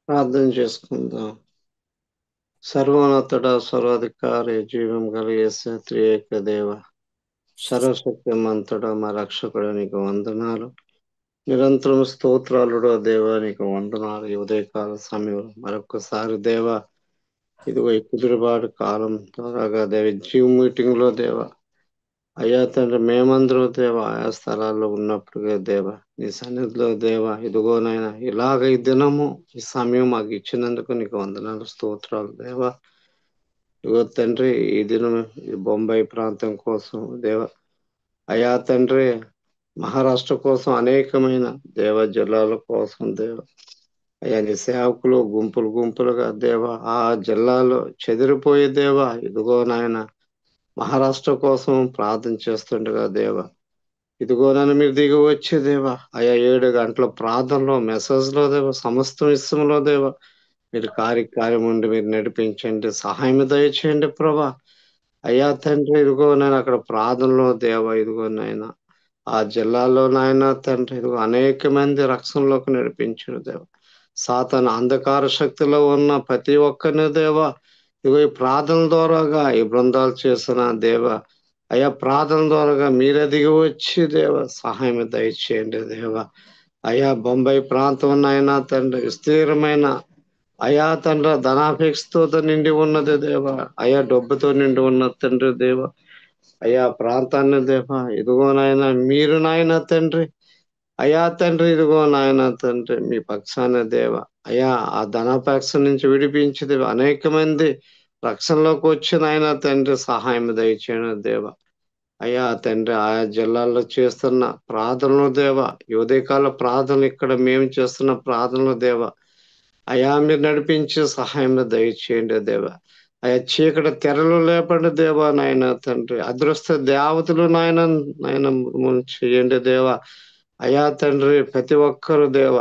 ప్రార్థన చేసుకుందాం. సర్వోన్నతుడ, సర్వాధికారి, జీవం కలిగేసే త్రియేక దేవ, సర్వశక్తిమంతుడ, మా రక్షకుడు నీకు వందనాలు. నిరంతరం స్తోత్రాలుడో దేవ నీకు వందనాలు. ఈ ఉదయకాల సమయంలో మరొకసారి దేవ, ఇదిగో ఈ కుదురుబాటు కాలం ద్వారాగా దేవ జీవ్ మీటింగ్ లో దేవ, అయ్యా తండ్రి మేమందరం దేవ ఆయా స్థలాల్లో ఉన్నప్పుడుగా దేవ నీ సన్నిధిలో దేవ, ఇదిగోనైనా ఇలాగ ఈ దినము ఈ సమయం మాకు ఇచ్చినందుకు నీకు వందనాలు, స్తోత్రాలు దేవ. ఇదిగో తండ్రి ఈ దినం ఈ బొంబాయి ప్రాంతం కోసం దేవ, అయా తండ్రి మహారాష్ట్ర కోసం అనేకమైన దేవ జిల్లాల కోసం దేవ, అయ్యా నీ సేవకులు గుంపులు గుంపులుగా దేవ ఆ జిల్లాలో చెదిరిపోయే దేవ, ఇదిగో నాయన మహారాష్ట్ర కోసం ప్రార్థన చేస్తుండగా దేవ, ఇదిగో నన్ను మీరు దిగి వచ్చే దేవ, అయా 7 గంటల ప్రార్థనలో మెసేజ్ లో దేవ, సమస్త విషయంలో దేవ మీరు కార్యం ఉండి మీరు నడిపించండి, సహాయం దయచేయండి ప్రభా. అయ్యా తండ్రి ఇదిగో నేను అక్కడ ప్రార్థనలో దేవ, ఇదిగో నాయన ఆ జిల్లాలో నాయన తండ్రి ఇదిగో అనేక మంది రక్షణలోకి నడిపించిన దేవ, సాతాను అంధకార శక్తిలో ఉన్న ప్రతి ఒక్కరిని దేవ, ఇదిగో ఈ ప్రార్థన ద్వారాగా ఈ బృందాలు చేసిన దేవ, అయ్యా ప్రార్థన ద్వారాగా మీరే దిగి వచ్చి దేవ సహాయం దయచేయండి దేవ. అయ్యా బొంబాయి ప్రాంతం నాయన తండ్రి విస్తీర్ణమైన అయా తండ్రి ధనాపేక్షతో నిండి ఉన్నది దేవ, అయా డబ్బుతో నిండి ఉన్న తండ్రి దేవ, అయా ప్రాంతాన్ని దేవ, ఇదిగో నాయన మీరు నాయన తండ్రి, అయా తండ్రి ఇదిగో నాయన తండ్రి మీ పక్షాన దేవ, అయా ఆ ధనాపేక్ష నుంచి విడిపించి దేవ అనేక మంది రక్షణలోకి వచ్చిన ఆయన తండ్రి సహాయం దయచేయను దేవ. అయ్యా తండ్రి ఆయా జిల్లాల్లో చేస్తున్న ప్రార్థనలు దేవ, ఈ ఉదయకాల ప్రార్థనలు ఇక్కడ మేము చేస్తున్న ప్రార్థనలు దేవ, అయా మీరు నడిపించి సహాయం దయచేయండి దేవ. అయా చీకటి తెరలు లేపండి దేవ నాయన తండ్రి, అదృష్ట దేవతలు నాయన నాయన చేయండి దేవ. అయా తండ్రి ప్రతి ఒక్కరు దేవ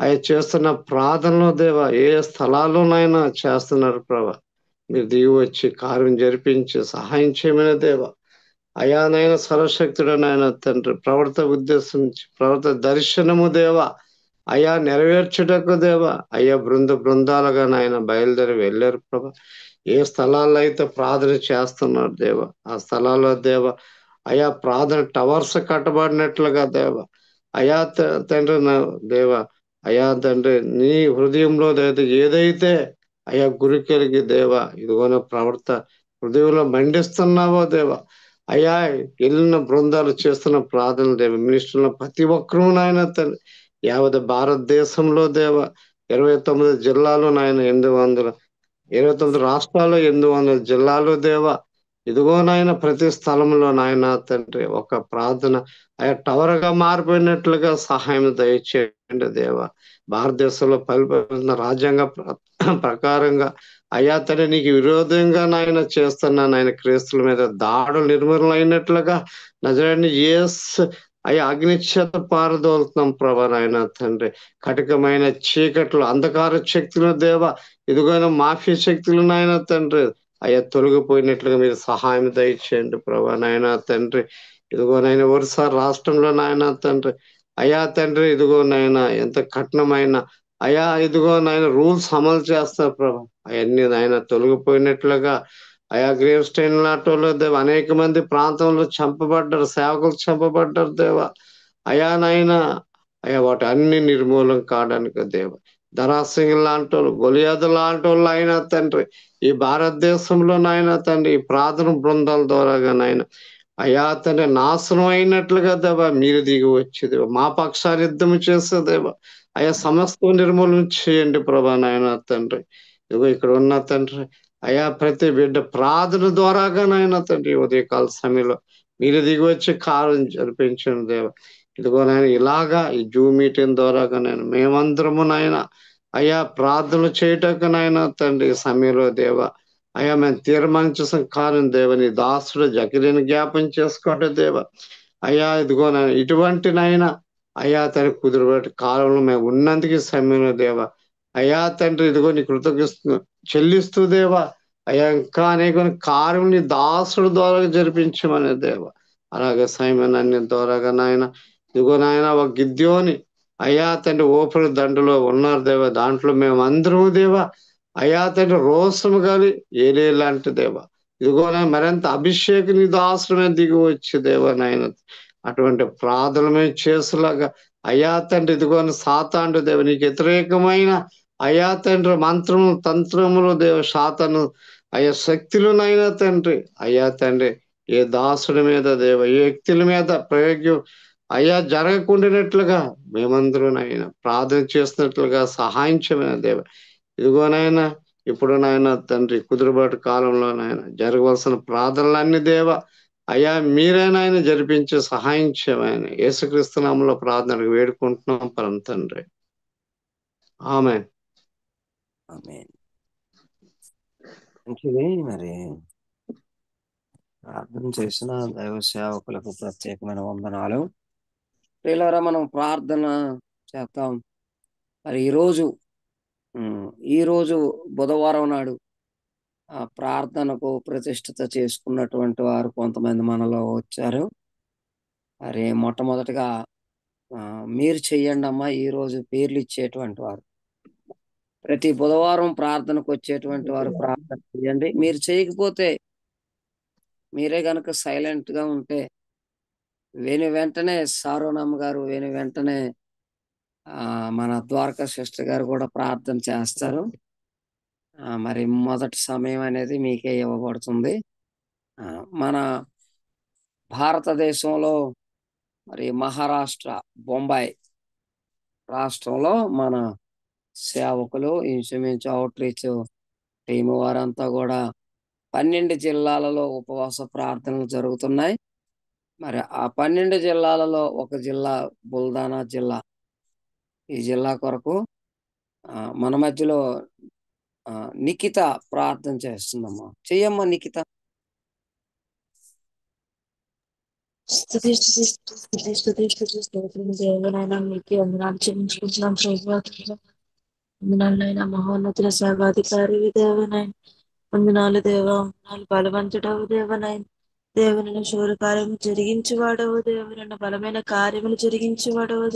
అయ్యా చేస్తున్న ప్రార్థనలు దేవ ఏ స్థలాల్లోనైనా చేస్తున్నారు ప్రభా, మీరు దిగి వచ్చి కార్యం జరిపించి సహాయం చేయమని దేవ. అయానైనా సర్వశక్తుడు నాయన తండ్రి ప్రవర్త ఉద్దేశించి ప్రవర్త దర్శనము దేవ, అయా నెరవేర్చుటకు దేవ, అయ్యా బృందాలుగా నాయన బయలుదేరి వెళ్ళారు ప్రభ. ఏ స్థలాల్లో అయితే ప్రార్థన చేస్తున్నారు దేవ, ఆ స్థలాల్లో దేవ అయా ప్రార్థన టవర్స్ కట్టబడినట్లుగా దేవ, అయా తండ్రి నా దేవ, అయా తండ్రి నీ హృదయంలో ఏదైతే అయా గురి కలిగి దేవ, ఇదిగోన ప్రవర్త హృదయంలో మండిస్తున్నావో దేవ, అయ్యా వెళ్ళిన బృందాలు చేస్తున్న ప్రార్థనలు దేవ, మినిస్టర్ల ప్రతి ఒక్కరూ నాయన తండ్రి యావత్ భారతదేశంలో దేవ 29 జిల్లాలు నాయన 29 రాష్ట్రాలు 800 జిల్లాలు దేవ, ఇదిగో నాయన ప్రతి స్థలంలో నాయన తండ్రి ఒక ప్రార్థన అయ్యా టవర్ గా మారిపోయినట్లుగా సహాయం దయచేయండి దేవ. భారతదేశంలో పరిపాలన రాజ్యాంగ ప్రకారంగా అయ్యా తండ్రి నీకు విరోధంగా నాయన చేస్తున్నా నాయన క్రీస్తుల మీద దాడులు నిర్మూలమైనట్లుగా నజరేయుడైన యేసు అయ్యా అగ్ని చేత పారదోలుతున్నాం ప్రభా నాయన తండ్రి. కటకమైన చీకట్లు అంధకార శక్తుల దేవ, ఇదిగోన మాఫియా శక్తులు నాయన తండ్రి అయ్యా తొలగిపోయినట్లుగా మీరు సహాయం దయచేయండి ప్రభా నాయన తండ్రి. ఇదిగోనైనా ఒరిస్సా రాష్ట్రంలో నాయన తండ్రి, అయా తండ్రి ఇదిగో నాయన ఎంత కఠినమైన అయా ఇదిగో నాయన రూల్స్ అమలు చేస్తారు ప్రభా, అవన్నీ నాయన తొలగిపోయినట్లుగా అయా గ్రేవ్ స్టైన్ లాంటి దేవ అనేక మంది ప్రాంతంలో చంపబడ్డారు, సేవకులు చంపబడ్డారు దేవ. అయా నాయన అయా వాటి అన్ని నిర్మూలం కావడానికి దేవ, ధరాసింగ్ లాంటి వాళ్ళు గొలియాదు లాంటి వాళ్ళు అయినా తండ్రి ఈ భారతదేశంలో నాయన తండ్రి ఈ ప్రార్థన బృందాల ద్వారాగా నాయన అయా తండ్రి నాశనం అయినట్లుగా దేవ మీరు దిగి వచ్చేదేవ, మా పక్షాన్ని యుద్ధం చేసేదేవ, అయా సమస్తం నిర్మూలన చేయండి ప్రభా నాయన తండ్రి. ఇదిగో ఇక్కడ ఉన్న తండ్రి అయా ప్రతి బిడ్డ ప్రార్థన ద్వారాగా నాయన తండ్రి ఉదయకాల సమయంలో మీరు దిగి వచ్చి కార్యం జరిపించండి దేవ. ఇదిగో నాయన ఇలాగా ఈ జూమ్ మీటింగ్ ద్వారాగా నేను మేమందరము నాయన అయా ప్రార్థనలు చేయటకు నాయన తండ్రి ఈ సమయంలో దేవ, అయ్యా మేము తీర్మానించేసిన కార్యం దేవ, నీ దాసుడు జకిరీని జ్ఞాపం చేసుకోండి దేవ. అయ్యా ఇదిగో ఇటువంటి నాయన అయ్యా తండ్రి కుదిరిబట్టి కాలంలో మేము ఉన్నందుకు ఈ సమయంలో దేవ, అయ్యా తండ్రి ఇదిగో నీ కృతజ్ఞతలు చెల్లిస్తూ దేవా, అయ్యా ఇంకా అనేక కార్యం నీ దాసుడు ద్వారా జరిపించమనే దేవ. అలాగే సైమన్ అన్ని ద్వారాగా నాయన ఇదిగో నాయన ఒక గిద్యోని అయ్యా తండ్రి ఓపిరి దండులో ఉన్నారు దేవా, దాంట్లో మేము అందరము దేవా, అయ్యా తండ్రి రోషము గాని ఏలే లాంటి దేవా, ఇదిగోనా మరింత అభిషేకం నీ దాసులమే దిగి వచ్చి దేవా నాయన, అటువంటి ప్రార్థన మేము చేసేలాగా అయ్యా తండ్రి ఇదిగోని సాతాండు దేవ నీకు వ్యతిరేకమైన అయ్యా తండ్రి మంత్రము తంత్రములు దేవ సాతాను అయ్యా శక్తులనైనా తండ్రి అయ్యా తండ్రి ఏ దాసుడి మీద దేవ ఏ వ్యక్తుల మీద ప్రయోగం అయ్యా జరగకుండానట్లుగా మేమందరూనైనా ప్రార్థన చేస్తున్నట్లుగా సహాయం చేయమని దేవ, ఇదిగోనైనా ఇప్పుడు నాయన తండ్రి కుదురుబాటు కాలంలో నాయన జరగవలసిన ప్రార్థనలన్నీ దేవ అయ్యా మీరైనా ఆయన జరిపించి సహాయం చేయమని యేసుక్రీస్తు నామములో ప్రార్థనకు వేడుకుంటున్నాం పరమ తండ్రి, ఆమేన్. ఆమేన్. మంచిది. మరి ప్రార్థన చేసిన దైవ సేవకులకు ప్రత్యేకమైన వందనాలు. ప్రియులారా, మనం ప్రార్థన చేద్దాం. మరి ఈరోజు బుధవారం నాడు ఆ ప్రార్థనకు ప్రతిష్ఠిత చేసుకున్నటువంటి వారు కొంతమంది మనలో వచ్చారు. మరి మొట్టమొదటిగా మీరు చెయ్యండి అమ్మా. ఈరోజు పేర్లు ఇచ్చేటువంటి వారు, ప్రతి బుధవారం ప్రార్థనకు వచ్చేటువంటి వారు ప్రార్థన చేయండి. మీరు చేయకపోతే, మీరే గనక సైలెంట్ గా ఉంటే వెంటనే సారోనమ్మ గారు వెంటనే మన ద్వారకా సిస్టర్ గారు కూడా ప్రార్థన చేస్తారు. మరి మొదటి సమయం అనేది మీకే ఇవ్వబడుతుంది. మన భారతదేశంలో మరి మహారాష్ట్ర, బొంబాయి రాష్ట్రంలో మన సేవకులు ఇంచుమించు అవుట్ రీచ్ టీము వారంతా కూడా 12 జిల్లాలలో ఉపవాస ప్రార్థనలు జరుగుతున్నాయి. మరి ఆ 12 జిల్లాలలో ఒక జిల్లా బుల్దానా జిల్లా. ఈ జిల్లా కొరకు మన మధ్యలో నిఖిత ప్రార్థన చేస్తుందమ్మా. చెయ్యమ్మా నిఖిత. దేవనైనా మీకు వందనాలు చెల్లించుకుంటున్నాం ప్రభు. వందనాలైనా మహోన్నతుల సర్వాధికారి దేవనైనా, వందనాలు దేవా, వందనాలు బలవంతుడవు దేవనైనా, దేవుని శూరకార్యము జరిగించేవాడవు దేవుని బలమైన కార్యములు జరిగించేవాడవు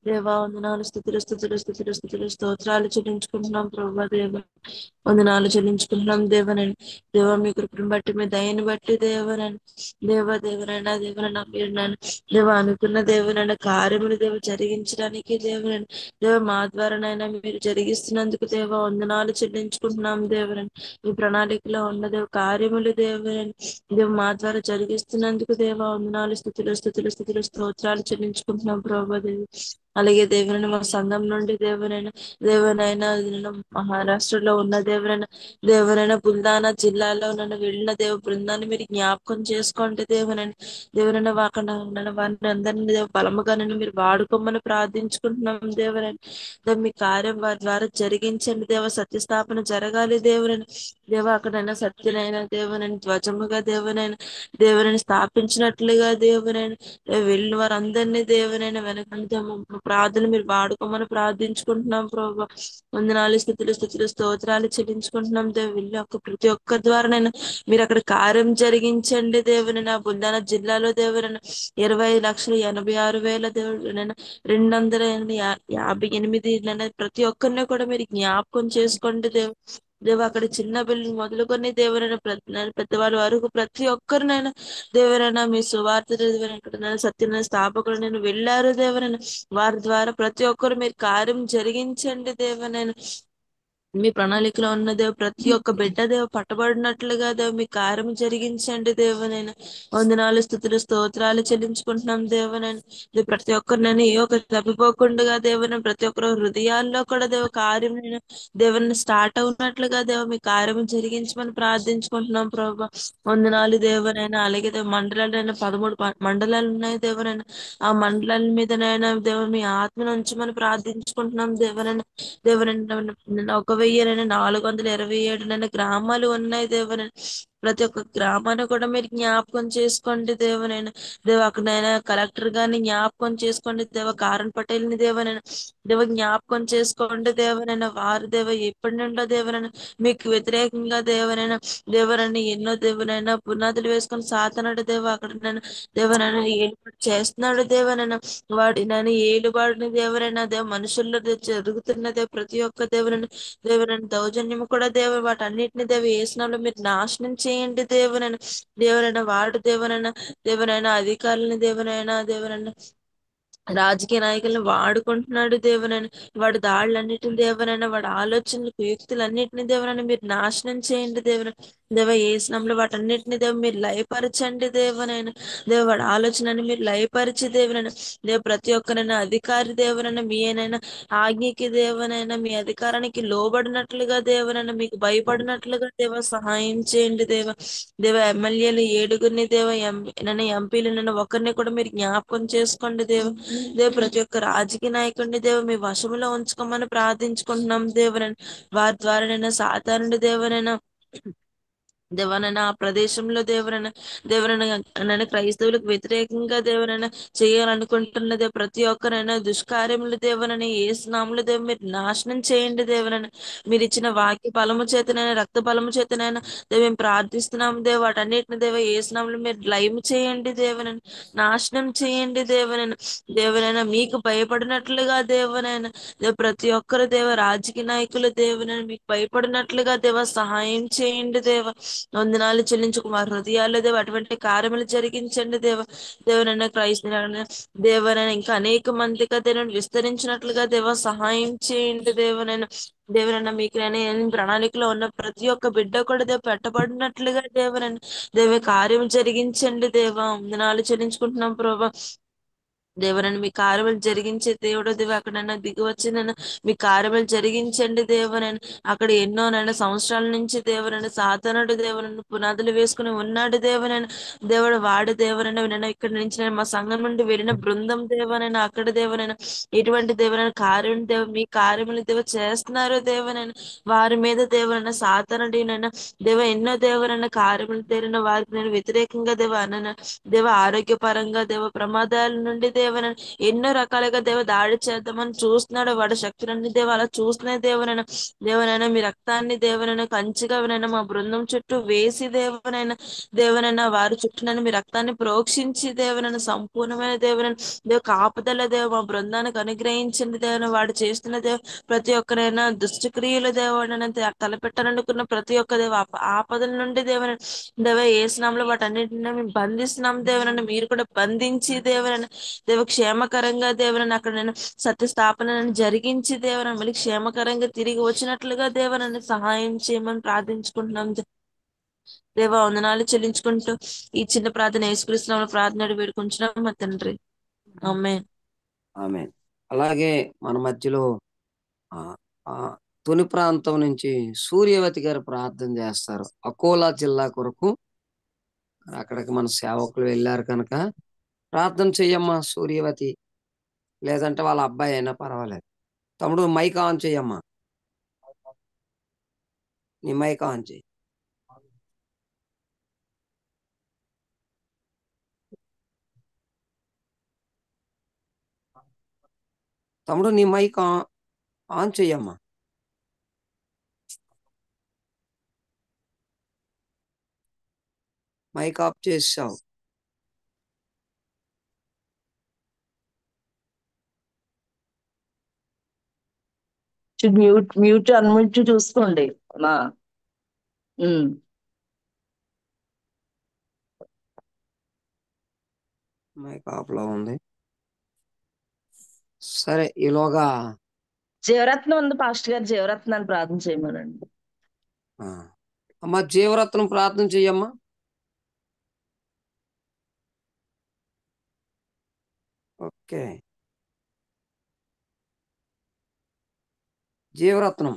దేవా, వందనాలు స్థుతులు స్తోత్రాలు చెల్లించుకుంటున్నాం ప్రభా. వందనాలు చెల్లించుకుంటున్నాం దేవనని. దేవ మీ కృపను బట్టి, మీ దయని బట్టి దేవనని, దేవనైనా మీరు నన్ను దేవ అనుకున్న దేవునైనా కార్యములు జరిగించడానికి దేవునని, మా ద్వారానైనా మీరు జరిగిస్తున్నందుకు దేవ వందనాలు చెల్లించుకుంటున్నాం దేవునని. మీ ప్రణాళికలో ఉన్న కార్యములు దేవునని మా ద్వారా జరిగిస్తున్నందుకు దేవ వందనాలు స్థుతులు స్తోత్రాలు చెల్లించుకుంటున్నాం ప్రభా దేవి. అలాగే దేవుని మా సంఘం నుండి దేవునైనా మహారాష్ట్రలో ఉన్న దేవునైనా బుల్దానా జిల్లాలో నన్ను వెళ్ళిన బృందాన్ని మీరు జ్ఞాపకం చేసుకోండి దేవునైనా వారిని అందరినీ బలముగా నన్ను మీరు వాడుకోమని ప్రార్థించుకుంటున్నాం దేవునైనా. మీ కార్యం వారి ద్వారా జరిగించండి సత్యస్థాపన జరగాలి అక్కడైనా సత్యనైనా దేవునైనా ధ్వజముగా దేవునైనా స్థాపించినట్లుగా దేవునైనా వెళ్ళిన వారందరినీ దేవునైనా వెనకంటే ప్రార్థన మీరు వాడుకోమని ప్రార్థించుకుంటున్నాం ప్రభు. వందనాలు స్థుతులు స్తోత్రాలు చెల్లించుకుంటున్నాం వెళ్ళి ప్రతి ఒక్కరి ద్వారానైనా మీరు అక్కడ కార్యం జరిగించండి దేవునైనా. బుల్దానా జిల్లాలో దేవునైనా 20,86,000 దేవునైనా 258 ప్రతి ఒక్కరిని కూడా మీరు జ్ఞాపకం చేసుకోండి అక్కడ చిన్న పిల్లలు మొదలుకొని దేవునైనా పెద్దవాళ్ళ వరకు ప్రతి ఒక్కరినైనా దేవునైనా మీ సువార్త సత్యమైన స్థాపకులు నేను వెళ్ళారు దేవునైనా. వారి ద్వారా ప్రతి ఒక్కరు మీరు కార్యం జరిగించండి దేవునైనా. మీ ప్రణాళికలో ఉన్న ప్రతి ఒక్క బిడ్డ పట్టబడినట్లుగా మీ కార్యం జరిగించండి దేవునైనా. వందనాలు స్థుతులు స్తోత్రాలు చెల్లించుకుంటున్నాం దేవునైనా. ప్రతి ఒక్కరినైనా ఏ ఒక్క తప్పిపోకుండా దేవుని ప్రతి ఒక్కరు హృదయాల్లో కూడా కార్యం దేవుని స్టార్ట్ అవునట్లుగా మీ కార్యం జరిగించమని ప్రార్థించుకుంటున్నాం ప్రభా. వందనాలు దేవునైనా. అలాగే మండలాలైనా 13 మండలాలు ఉన్నాయి దేవునైనా. ఆ మండలాల మీదనైనా మీ ఆత్మను ఉంచమని ప్రార్థించుకుంటున్నాం దేవునైనా. 1,427 గ్రామాలు ఉన్నాయి దేవునైనా. ప్రతి ఒక్క గ్రామాన్ని కూడా మీరు జ్ఞాపకం చేసుకోండి దేవనైనా. దేవ అక్కడైనా కలెక్టర్ గారిని జ్ఞాపకం చేసుకోండి దేవ. కారన్ పటేల్ని దేవనైనా దేవ జ్ఞాపకం చేసుకోండి దేవనైనా. వారు దేవ ఎప్పటి నుండో దేవనైనా మీకు వ్యతిరేకంగా దేవనైనా దేవనైనా ఎన్నో దేవనైనా పునాదులు వేసుకొని సాతనాడు దేవ. అక్కడ నేను దేవనైనా ఏలుబడి చేస్తున్నాడు దేవనైనా. వాడి నేను ఏలుబడిని దేవరైనా దేవ మనుషుల్లో జరుగుతున్న దేవ ప్రతి ఒక్క దేవుని దేవుని దౌర్జన్యము కూడా దేవ వాటన్నిటిని దేవ ఏసునామములో మీరు నాశనం చేయండి దేవునైనా. దేవునైనా వాడు దేవునైనా అధికారులని దేవునైనా రాజకీయ నాయకులను వాడుకుంటున్నాడు దేవునని. వాడి దాడులన్నిటిని దేవనైనా వాడి ఆలోచనలు కుయుక్తులన్నిటిని దేవనని మీరు నాశనం చేయండి దేవుని. దేవ ఏసునామములో వాటన్నిటిని దేవ మీరు లయపరచండి దేవునైనా. దేవ వాడి ఆలోచనని మీరు లయపరిచి దేవునైనా దేవ ప్రతి ఒక్కరైనా అధికారి దేవునైనా మీ అయినైనా ఆజ్ఞకి దేవునైనా మీ అధికారానికి లోబడినట్లుగా దేవునైనా మీకు భయపడినట్లుగా దేవ సహాయం చేయండి దేవ. దేవ ఎమ్మెల్యేలు 7గురిని దేవ నన్ను ఎంపీలు నన్ను ఒకరిని కూడా మీరు జ్ఞాపకం చేసుకోండి దేవ. దేవ ప్రతి ఒక్క రాజకీయ నాయకుడిని దేవ మీ వశములో ఉంచుకోమని ప్రార్థించుకుంటున్నాం దేవునని. వారి ద్వారా సాతానుడి దేవనైనా దేవనైనా ఆ ప్రదేశంలో దేవరైనా క్రైస్తవులకు వ్యతిరేకంగా దేవరైనా చేయాలనుకుంటున్నదే ప్రతి ఒక్కరైనా దుష్కార్యములు దేవనని ఏసునామములో దేవ మీరు నాశనం చేయండి దేవనని. మీరు ఇచ్చిన వాక్య బలము చేతనైనా రక్త బలము చేతనైనా దేవ మేము ప్రార్థిస్తున్నాం దేవ. వాటన్నిటిని దేవ ఏసునామములో మీరు లయము చేయండి దేవనని. నాశనం చేయండి దేవనని. దేవనైనా మీకు భయపడినట్లుగా దేవనైనా దేవ ప్రతి ఒక్కరు దేవ రాజకీయ నాయకులు దేవునని మీకు భయపడినట్లుగా దేవ సహాయం చేయండి దేవ. వందనాలు చెల్లించుకు మా హృదయాల్లో దేవ అటువంటి కార్యములు జరిగించండి దేవ. దేవనైనా క్రైస్తవులైనా దేవనైనా ఇంకా అనేక మందిగా దేవుని విస్తరించినట్లుగా దేవ సహాయం చేయండి దేవనైనా. దేవనైనా మీకు ప్రణాళికలో ఉన్న ప్రతి ఒక్క బిడ్డ కూడా దేవ పెట్టబడినట్లుగా దేవనైనా దేవ కార్యం జరిగించండి దేవ. వందనాలు చెల్లించుకుంటున్నాం ప్రభా. దేవరని మీ కార్యములు జరిగించే దేవుడు దేవ. అక్కడైనా దిగి వచ్చిందైనా మీ కార్యములు జరిగించండి దేవనైనా. అక్కడ ఎన్నోనైనా సంవత్సరాల నుంచి దేవరైనా సాతానుడు దేవరైనా పునాదులు వేసుకుని ఉన్నాడు దేవనైనా. దేవుడు వాడు దేవరైనా వినైనా ఇక్కడ నుంచి మా సంఘం నుండి వెళ్ళిన బృందం దేవనైనా అక్కడ దేవనైనా ఎటువంటి దేవరైనా కార్యం దేవ మీ కార్యములు దేవ చేస్తున్నారు దేవనైనా. వారి మీద దేవరైనా సాతానుడినైనా దేవ ఎన్నో దేవరైనా కార్యములు తేరిన వారికి నేను వ్యతిరేకంగా దేవ అనన దేవ ఆరోగ్యపరంగా దేవ ప్రమాదాల నుండి దేవన ఎన్నో రకాలుగా దేవ దాడి చేద్దామని చూస్తున్నాడు వాడి శక్తులన్నీ దేవ అలా చూస్తున్నాయి దేవనైనా మీ రక్తాన్ని దేవనైనా కంచిగా వినైనా మా బృందం చుట్టూ వేసి దేవనైనా వారి చుట్టూనైనా మీ రక్తాన్ని ప్రోక్షించి దేవనైనా సంపూర్ణమైన దేవ కాపుదల దేవ మా బృందానికి అనుగ్రహించింది దేవన. వాడు చేస్తున్న దేవ ప్రతి ఒక్కరైనా దుష్టక్రియలు దేవనైనా తలపెట్టాలనుకున్న ప్రతి ఒక్క దేవ ఆపదల నుండి దేవ ఏసునామములో వాటన్నిటిని మేము బంధిస్తున్నాం దేవనైనా. మీరు కూడా బంధించి దేవనైనా దేవ క్షేమకరంగా దేవనైనా అక్కడ నేను సత్య స్థాపన జరిగించి దేవనైనా మళ్ళీ క్షేమకరంగా తిరిగి వచ్చినట్లుగా దేవనైనా సహాయం చేయమని ప్రార్థించుకుంటున్నాం దేవ. వందనాలు చెల్లించుకుంటూ ఈ చిన్న ప్రార్థన యేసుక్రీస్తు నామములో ప్రార్థన వేడుకుంటున్నాం మా తండ్రి. ఆమేన్. ఆమేన్. అలాగే మన మధ్యలో ఆ ఆ తుని ప్రాంతం నుంచి సూర్యవతి గారు ప్రార్థన చేస్తారు అకోలా జిల్లా కొరకు. అక్కడికి మన సేవకులు వెళ్ళారు కనుక ప్రార్థన చెయ్యమ్మా సూర్యవతి. లేదంటే వాళ్ళ అబ్బాయి అయినా పర్వాలేదు. తమ్ముడు మైక్ ఆన్ చెయ్యమ్మా. నీ మైక్ ఆన్ చెయ్యి. తమ్ముడు నీ మైక్ ఆన్ చెయ్యమ్మా. మైక్ ఆఫ్ చేసావు. మ్యూట్ అన్మ్యూట్ చూసుకోండి. మా మైక్ ఆఫ్ లో ఉంది. సరే ఈలోగా జీవరత్నం ఉంది పాస్టర్ గారు. జీవరత్నాన్ని ప్రార్థన చేయమనండి. అమ్మా జీవరత్నం ప్రార్థన చెయ్యమ్మా. ఓకే జీవరత్నం.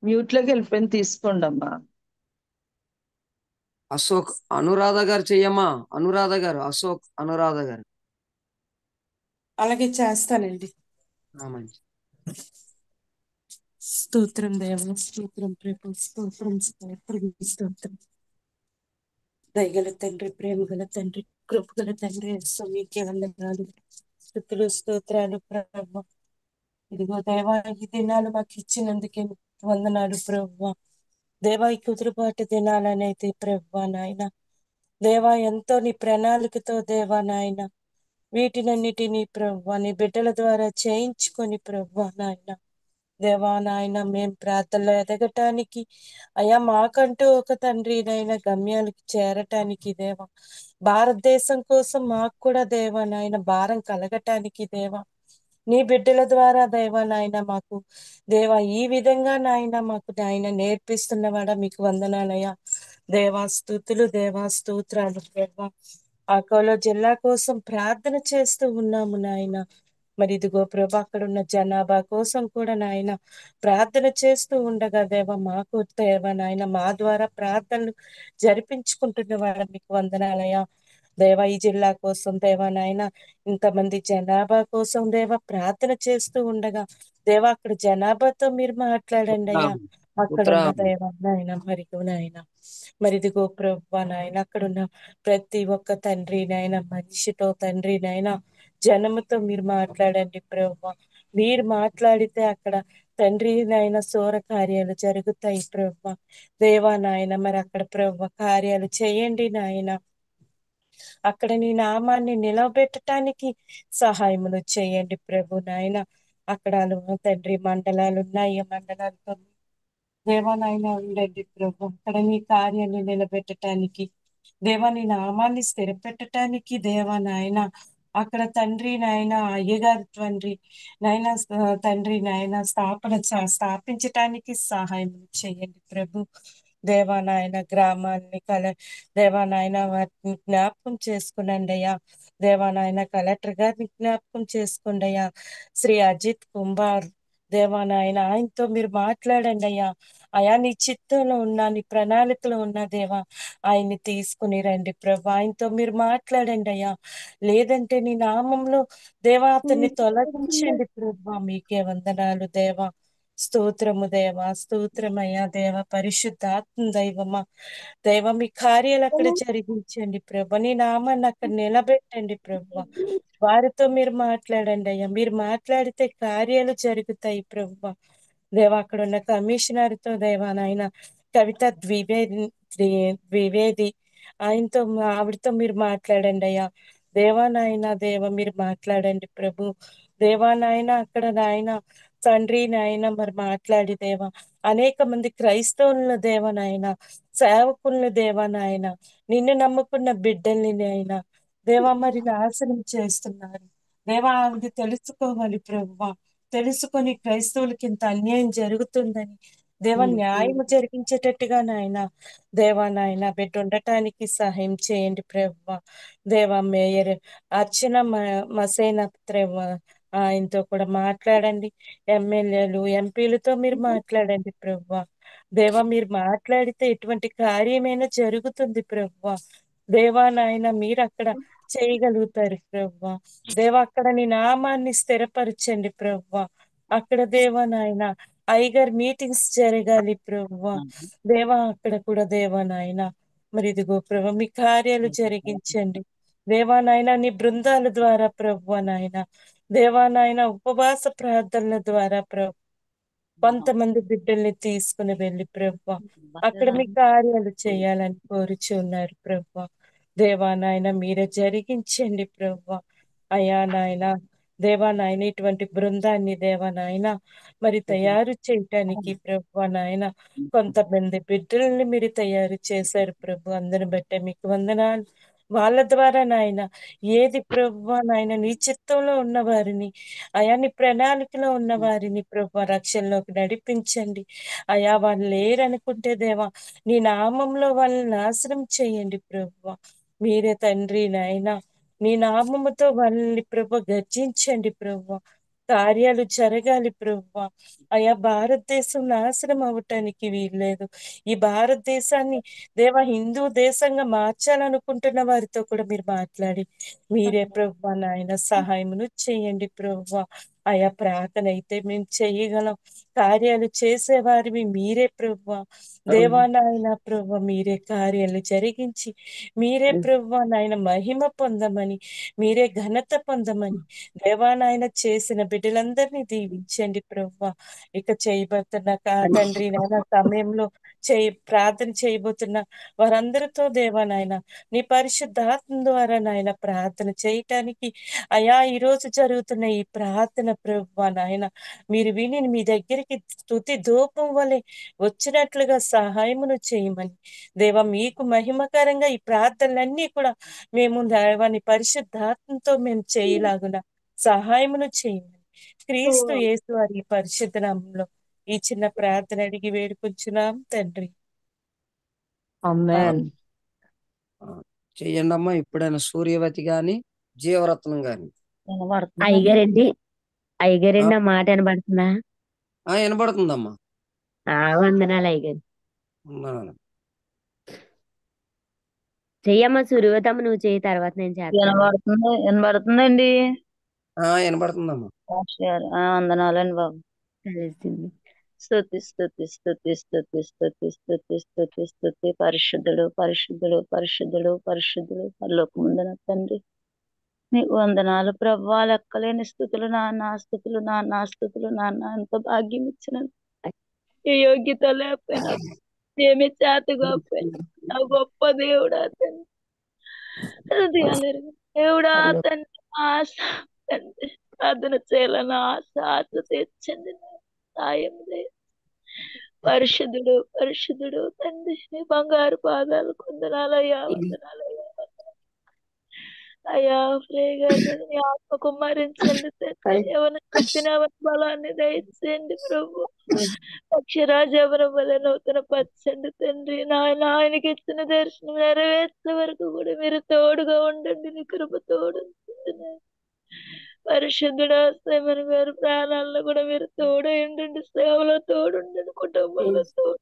మ్యూట్ లోకి వెళ్ళిపోయింది, తీసుకోండి అమ్మా. అశోక్ అనురాధ గారు చెయ్యమ్మా. అనురాధ గారు, అశోక్ అనురాధ గారు. అలాగే చేస్తానండి. మంచి స్తోత్రం దేవ, స్తోత్రం ప్రభు, స్తోత్రం స్తోత్రం స్తోత్రం. దయగల తండ్రి, ప్రేమగల తండ్రి, కృపగల తండ్రి, మీకే వందనాలు, స్తుతులు, స్తోత్రాలు ప్రభు. ఇదిగో దేవా, ఈ దినాలు మాకు ఇచ్చినందుకే వందనాలు ప్రభు. దేవా, ఈ కుదురుబాటు దినాలనైతే ప్రభు నాయన, దేవా ఎంతో నీ ప్రణాళికతో దేవా నాయన వీటినన్నిటినీ ప్రభు నీ బిడ్డల ద్వారా చేయించుకొని ప్రభు నాయన, దేవా నాయన మేం ప్రార్థనలో ఎదగటానికి, అయా మాకంటూ ఒక తండ్రి నాయన గమ్యాలకు చేరటానికి దేవా, భారతదేశం కోసం మాకు కూడా దేవా నాయన భారం కలగటానికి దేవా, నీ బిడ్డల ద్వారా దేవా నాయన మాకు దేవా ఈ విధంగా నాయన మాకు నాయన నేర్పిస్తున్నవాడా మీకు వందనాలయ్యా. దేవా స్తుతులు, దేవా స్తోత్రాలు దేవా. అకోలో జిల్లా కోసం ప్రార్థన చేస్తూ ఉన్నాము నాయన. మరి ఇదిగో ప్రభా, అక్కడ ఉన్న జనాభా కోసం కూడా నాయన ప్రార్థన చేస్తూ ఉండగా దేవా, మాకు దేవా నాయన మా ద్వారా ప్రార్థనలు జరిపించుకుంటున్న వాళ్ళ మీకు వందనాలయ్యా. దేవా, ఈ జిల్లా కోసం దేవా నాయన ఇంతమంది జనాభా కోసం దేవా ప్రార్థన చేస్తూ ఉండగా దేవా, అక్కడ జనాభాతో మీరు మాట్లాడండి అయ్యా. అక్కడ ఉన్న దేవా నాయన మరి ఇదిగో ప్రభా నాయన అక్కడున్న ప్రతి ఒక్క తండ్రి నాయన మనిషితో తండ్రి నాయన జనముతో మీరు మాట్లాడండి ప్రభా. మీరు మాట్లాడితే అక్కడ తండ్రి నాయన సోర కార్యాలు జరుగుతాయి ప్రభా. దేవా నాయన మరి అక్కడ ప్రభా కార్యాలు చేయండి నాయన. అక్కడ నీ నామాన్ని నిలబెట్టడానికి సహాయములు చేయండి ప్రభు నాయన. అక్కడ తండ్రి మండలాలు ఉన్నాయి, ఆ మండలాలతో దేవానాయన ఉండండి ప్రభు. అక్కడ నీ కార్యాన్ని నిలబెట్టడానికి దేవా, నీ నామాన్ని స్థిరపెట్టడానికి దేవా నాయన అక్కడ తండ్రి నాయన అయ్యగారు తండ్రి నాయన తండ్రి నాయన స్థాపించటానికి సహాయం చేయండి ప్రభు. దేవానాయన గ్రామాన్ని దేవానాయన వాటిని జ్ఞాపకం చేసుకునండి అయ్యా. దేవానాయన కలెక్టర్ గారిని జ్ఞాపకం చేసుకోండి అయ్యా. శ్రీ అజిత్ కుమార్ దేవానాయన ఆయనతో మీరు మాట్లాడండి అయ్యా. అయా నీ చిత్తంలో ఉన్నా, నీ ప్రణాళికలో ఉన్న దేవా ఆయన్ని తీసుకుని రండి ప్రభా. ఆయనతో మీరు మాట్లాడండి అయ్యా. లేదంటే నీ నామంలో దేవా అతన్ని తొలగించండి ప్రభా. మీకే వందనాలు దేవా. స్తోత్రము దేవా, స్తోత్రమయ్యా దేవా. పరిశుద్ధాత్మ దైవమా దేవా, మీ కార్యాలు అక్కడ జరిగించండి ప్రభా. నీ నామాన్ని అక్కడ నిలబెట్టండి ప్రభా. వారితో మీరు మాట్లాడండి అయ్యా. మీరు మాట్లాడితే కార్యాలు జరుగుతాయి ప్రభా. దేవా, అక్కడ ఉన్న కమిషనర్ తో దేవా నాయన కవిత ద్వివేది ఆయనతో ఆవిడతో మీరు మాట్లాడండి అయ్యా. దేవా నాయన దేవ మీరు మాట్లాడండి ప్రభు. దేవా నాయన అక్కడ నాయన తండ్రి నాయన మరి మాట్లాడి దేవా అనేక మంది క్రైస్తవులను దేవా నాయన సేవకులను దేవా నాయన నిన్ను నమ్ముకున్న బిడ్డల్ని నాయన దేవా మరి నాశనం చేస్తున్నారు. దేవా ఆవిడ తెలుసుకోవాలి ప్రభువా. తెలుసుకొని క్రైస్తవులకి ఇంత అన్యాయం జరుగుతుందని దేవా న్యాయం జరిగించేటట్టుగా నాయన దేవా నాయన బిడ్డ ఉండటానికి సహాయం చేయండి ప్రభువా. దేవా మేయర్ అర్చన మసేన ఆయనతో కూడా మాట్లాడండి. ఎమ్మెల్యేలు ఎంపీలతో మీరు మాట్లాడండి ప్రభువా. దేవా మీరు మాట్లాడితే ఎటువంటి కార్యమైనా జరుగుతుంది ప్రభువా. దేవా నాయన మీరు అక్కడ చేయగలుగుతారు ప్రభువా. దేవా అక్కడ నీ నామాన్ని స్థిరపరచండి ప్రభువా. అక్కడ దేవా నాయన ఐగర్ మీటింగ్స్ జరగాలి ప్రభువా. దేవా అక్కడ కూడా దేవా నాయన మరి ఇదిగో ప్రభు మీ కార్యాలు జరిగించండి. దేవా నాయన నీ బృందాల ద్వారా ప్రభువా నాయన దేవా నాయన ఉపవాస ప్రార్థనల ద్వారా ప్రభు కొంతమంది బిడ్డల్ని తీసుకుని వెళ్ళి ప్రభు అక్కడ మీ కార్యాలు చేయాలని కోరుచు ఉన్నారు ప్రభు. దేవా నాయన మీరే జరిగించండి ప్రభు. అయా నాయన దేవా నాయన ఇటువంటి బృందాన్ని దేవా నాయన మరి తయారు చేయటానికి ప్రభు నాయన కొంతమంది బిడ్డల్ని మీరు తయారు చేశారు ప్రభు. అందరిని బట్టే మీకు వందనాలు. వాళ్ళ ద్వారా నాయన ఏది ప్రభు నాయన నీ చిత్తంలో ఉన్న వారిని అయా నీ ప్రణాళికలో ఉన్న వారిని ప్రభు రక్షణలోకి నడిపించండి. అయా వాళ్ళు లేరనుకుంటే దేవా నీ నామంలో వాళ్ళని నాశనం చేయండి ప్రభు. మీరే తండ్రి నాయన నీ నామముతో వాళ్ళని ప్రభు గర్జించండి ప్రభు. కార్యాలు జరగాలి ప్రభువా. అయా భారతదేశం నాశనం అవ్వటానికి వీల్లేదు. ఈ భారతదేశాన్ని దేవా హిందూ దేశంగా మార్చాలనుకుంటున్న వారితో కూడా మీరు మాట్లాడి మీరే ప్రభువా నాయన సహాయమును చేయండి ప్రభువా. అయా ప్రార్థన అయితే మేము చేయగలం, కార్యాలు చేసేవారివి మీరే ప్రభువా. దేవా నాయన ప్రభువా మీరే కార్యాలు జరిగించి మీరే ప్రభువా నాయన మహిమ పొందమని, మీరే ఘనత పొందమని దేవా నాయన చేసిన బిడ్డలందరినీ దీవించండి ప్రభువా. ఇక చేయబోతున్న తండ్రి నాయన సమయంలో ప్రార్థన చేయబోతున్న వారందరితో దేవా నాయన నీ పరిశుద్ధాత్మ ద్వారా నాయన ప్రార్థన చేయటానికి అయా ఈ రోజు జరుగుతున్న ఈ ప్రార్థన ప్రభువా నాయన మీరు విని మీ దగ్గరికి స్తుతి ధూపం వలె వచ్చినట్లుగా సహాయమును చేయమని దేవా మీకు మహిమకరంగా ఈ ప్రార్థనలన్నీ కూడా మేము దేవాని పరిశుద్ధాత్మతో మేము చేయలాగున సహాయమును చేయమని క్రీస్తు యేసు వారి పరిశుద్ధ నామములో ఈ చిన్న ప్రార్థన అడిగి వేడుకొంచున్నాం తండ్రి. ఆమేన్. చెయ్యండి అమ్మా. ఇప్పుడైనా సూర్యవతి గాని జీవరత్నం గాని. అయ్యగారండి అయ్యగారండి ఆ మాట వినబడుతుందా? వినబడుతుందమ్మా. వందనాలు అయ్యగారు. ఉన్నాను. చెయ్యమ్మా సూర్యవతమ్మ, నువ్వు చెయ్యి, తర్వాత నేను చేస్తాను. వినబడుతుందండి. వినబడుతుందమ్మా. వందనాలండి బాబు. కలిసింది. స్తుతి స్తుతి స్తుతి స్తుతి స్తుతి స్తుతి స్తుతి స్తుతి పరిశుద్ధుడు పరిశుద్ధుడు పరిశుద్ధుడు పరిశుద్ధుడు పరలోకమందున తండ్రి నీకు వందనాలు ప్రభువా. లెక్కలేని స్థుతులు నాన్న, స్థుతులు నాన్న, స్థుతులు నాన్న. ఎంత భాగ్యం ఇచ్చిన ఏ యోగ్యత లేకపోయినా, ఏమి చేత కాకపోయినా నా గొప్ప దేవుడా తండ్రి, హృదయాలు దేవుడా తండ్రి, ఆశ తండ్రి, ప్రార్థన చేయాలని ఆశ తెచ్చండి, సాయం పరిశుద్ధుడు పరిశుద్ధుడు తండ్రి నీ బంగారు పాదాలు కొందనాలయ్యా, వందనాలయ్యా, అయ్యా ప్రే గారి మీద నీ ఆత్మ కుమ్మరించండి తండ్రి. ఎవరిని శక్తిని ఎవరి బలాన్ని దయచేయండి ప్రభు. అక్షరాజ ఎవరి వల్ల నూతన పరచండి తండ్రి. నాయన ఆయనకి ఇచ్చిన దర్శనం నెరవేర్చే వరకు కూడా మీరు తోడుగా ఉండండి, నీ కృప తోడు. పరిశుద్ధుడా సేమన్ గారి ప్రాణాలను కూడా మీరు తోడేయండి, సేవలో తోడుండండి, కుటుంబంలో తోడు.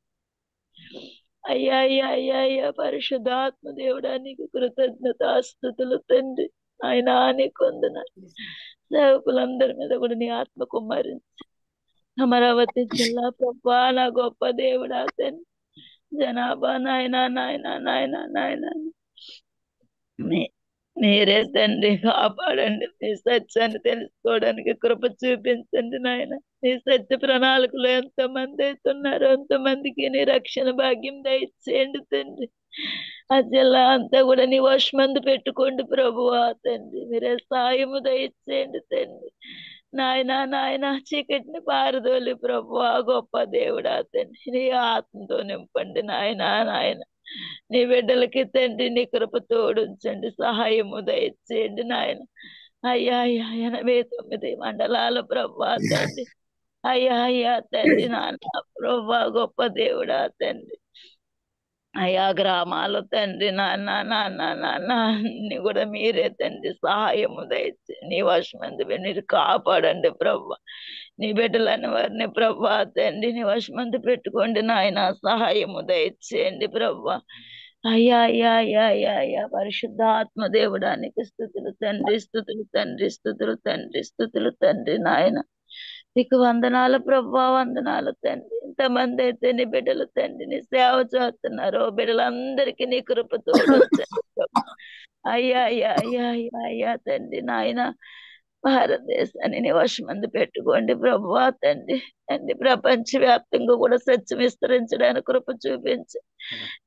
అయ్యా అయ్యా అయ్యా అయ్యా పరిశుద్ధాత్మ దేవుడా నీకు కృతజ్ఞతాస్తుతులు తండ్రి. ఆయన నీకు వందనాలు. సేవకులందరి మీద కూడా నీ ఆత్మ కుమ్మరించి అమరావతి జిల్లా ప్రభా నా గొప్ప దేవుడా తండ్రి. జనాభా నాయన నాయన నాయన నాయన మీరే తండ్రి కాపాడండి. నీ సత్యాన్ని తెలుసుకోవడానికి కృప చూపించండి నాయన. నీ సత్య ప్రణాళికలో ఎంతమంది అవుతున్నారో అంతమందికి నీ రక్షణ భాగ్యం దయచేయండి తండ్రి. ఆ జిల్లా అంతా కూడా నీ వశమందు పెట్టుకోండి ప్రభువా తండ్రి. మీరే సాయము దయచేయండి తండ్రి. నాయన నాయన చీకటిని పారదోలి ప్రభువా గొప్ప దేవుడా తండ్రి. నీ ఆత్మతో నింపండి నాయన నాయన. నీ బిడ్డలకి తండ్రి నీ కృప తోడుంచండి, సహాయము దయచేయండి నాయన. అయ్యా అయ్యా 89 మండలాల ప్రభువా తండ్రి. అయ్యా అయ్యా తండ్రి నాన్న ప్రభువా గొప్ప దేవుడా తండ్రి. అయ్యా గ్రామాలు తండ్రి నాన్న నాన్న నాన్న అన్ని కూడా మీరే తండ్రి సహాయము దయచేయండి. నీ వశమంది మీరు కాపాడండి ప్రభు. నీ బిడ్డలని వారిని ప్రభా తండ్రి నీ వశమంది పెట్టుకోండి నాయన, సహాయము దయచేయండి ప్రభు. అయ్యా అయ్యా అయ్యా అయ్యా అయ్యా పరిశుద్ధాత్మ దేవుడానికి స్థుతులు తండ్రి, స్థుతులు తండ్రి, స్థుతులు తండ్రి, స్థుతులు తండ్రి నాయన. నీకు వందనాలు ప్రభా, వందనాలు తండ్రి. ఇంతమంది అయితే నీ బిడ్డలు తండ్రి నీ సేవ చేస్తున్నారు, బిడ్డలందరికీ నీ కృప తోడుంచండి ప్రభా. అయ్యా అయ్యా అయ్యా అయ్యా అయ్యా తండ్రి నాయన భారతదేశాన్ని నీ వశమందు పెట్టుకోండి ప్రభువా తండ్రి. తండ్రి ప్రపంచవ్యాప్తంగా కూడా సత్యం విస్తరించడానికి కృప చూపించి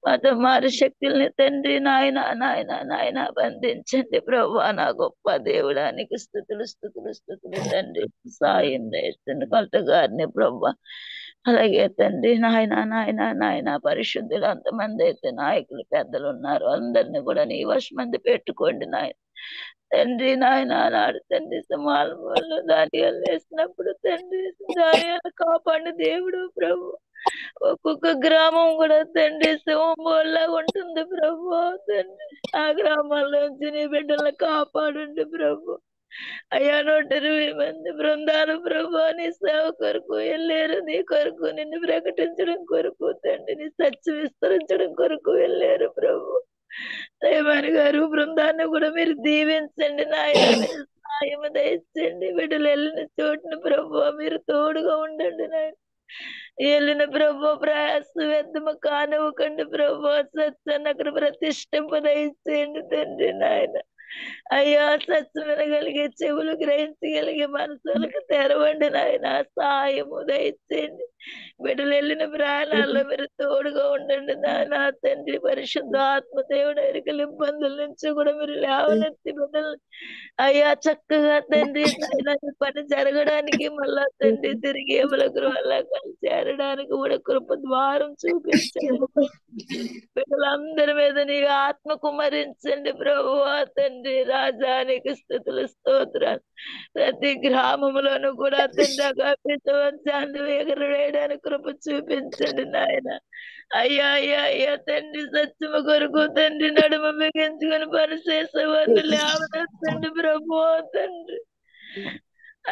మతం మారి శక్తుల్ని తండ్రి నాయన నాయన నాయన బంధించండి ప్రభువా నా గొప్ప దేవుడానికి స్థుతులు స్థుతులు స్థుతులు తండ్రి. సాయం దయచండి కొలత గారిని ప్రభువా. అలాగే తండ్రి నాయన నాయన నాయన పరిశుద్ధులు అంతమంది అయితే నాయకులు పెద్దలు ఉన్నారు, అందరిని కూడా నీ వశమంది పెట్టుకోండి నాయన తండ్రి నాయన. నాడు తండ్రి సమాలంలో ధాన్యాలు వేసినప్పుడు తండ్రి ధాన్యాలు కాపాడి దేవుడు ప్రభు. ఒక్కొక్క గ్రామం కూడా తండ్రి సింహంలా ఉంటుంది ప్రభు తండ్రి. ఆ గ్రామాల్లోంచి నీ బిడ్డలను కాపాడండి ప్రభు. అయ్యా 120 మంది బృందాలు ప్రభా నీ సేవ కొరకు వెళ్ళారు. నీ కొరకు నిన్ను ప్రకటించడం కొరకు తండ్రి నీ సత్యం విస్తరించడం కొరకు వెళ్ళారు ప్రభు. దైవాని గారు బృందాన్ని కూడా మీరు దీవించండి నాయన. మీరు సాయం దయచండి. బిడ్డలు వెళ్ళిన చోటును ప్రభు మీరు తోడుగా ఉండండి నాయన. వెళ్ళిన ప్రభు ప్రయాస వ్యర్థము కానివ్వకండి ప్రభు. సత్యాన్ని అక్కడ ప్రతిష్ఠింప దయచేయండి తండ్రి నాయన. అయ్యా సత్యం వినగలిగే చెవులు గ్రహించగలిగే మనసులకు తెరవండి నాయన. సాయము దయచేయండి. బిడ్డలు వెళ్ళిన ప్రయాణాల్లో మీరు తోడుగా ఉండండి నాయన. తండ్రి పరిశుద్ధ ఆత్మదేవుడు ఎరుకల ఇబ్బందుల నుంచి కూడా మీరు లేవనెత్తి బిడ్డలు అయ్యా చక్కగా తండ్రి నాయన ఈ పని జరగడానికి మళ్ళా తండ్రి తిరిగి ఎవరి గృహాల్లో చేరడానికి కూడా కృప ద్వారం చూపించండి. బిడ్డలందరి మీద నీ ఆత్మ కుమరించండి ప్రభువా తండ్రి. రాజానికి స్థుతులు స్తోత్రాలు. ప్రతి గ్రామంలోనూ కూడా తండ్రి అగాపించవచ్చాన్ని ఎగరవేయడానికి కృప చూపించండి నాయన. అయ్యా అయ్యా అయ్యా తండ్రి సత్యము కొరకు తండ్రి నడుమ బిగించుకొని పని చేసేవారిని లేవనెత్తండి ప్రభువా తండ్రి.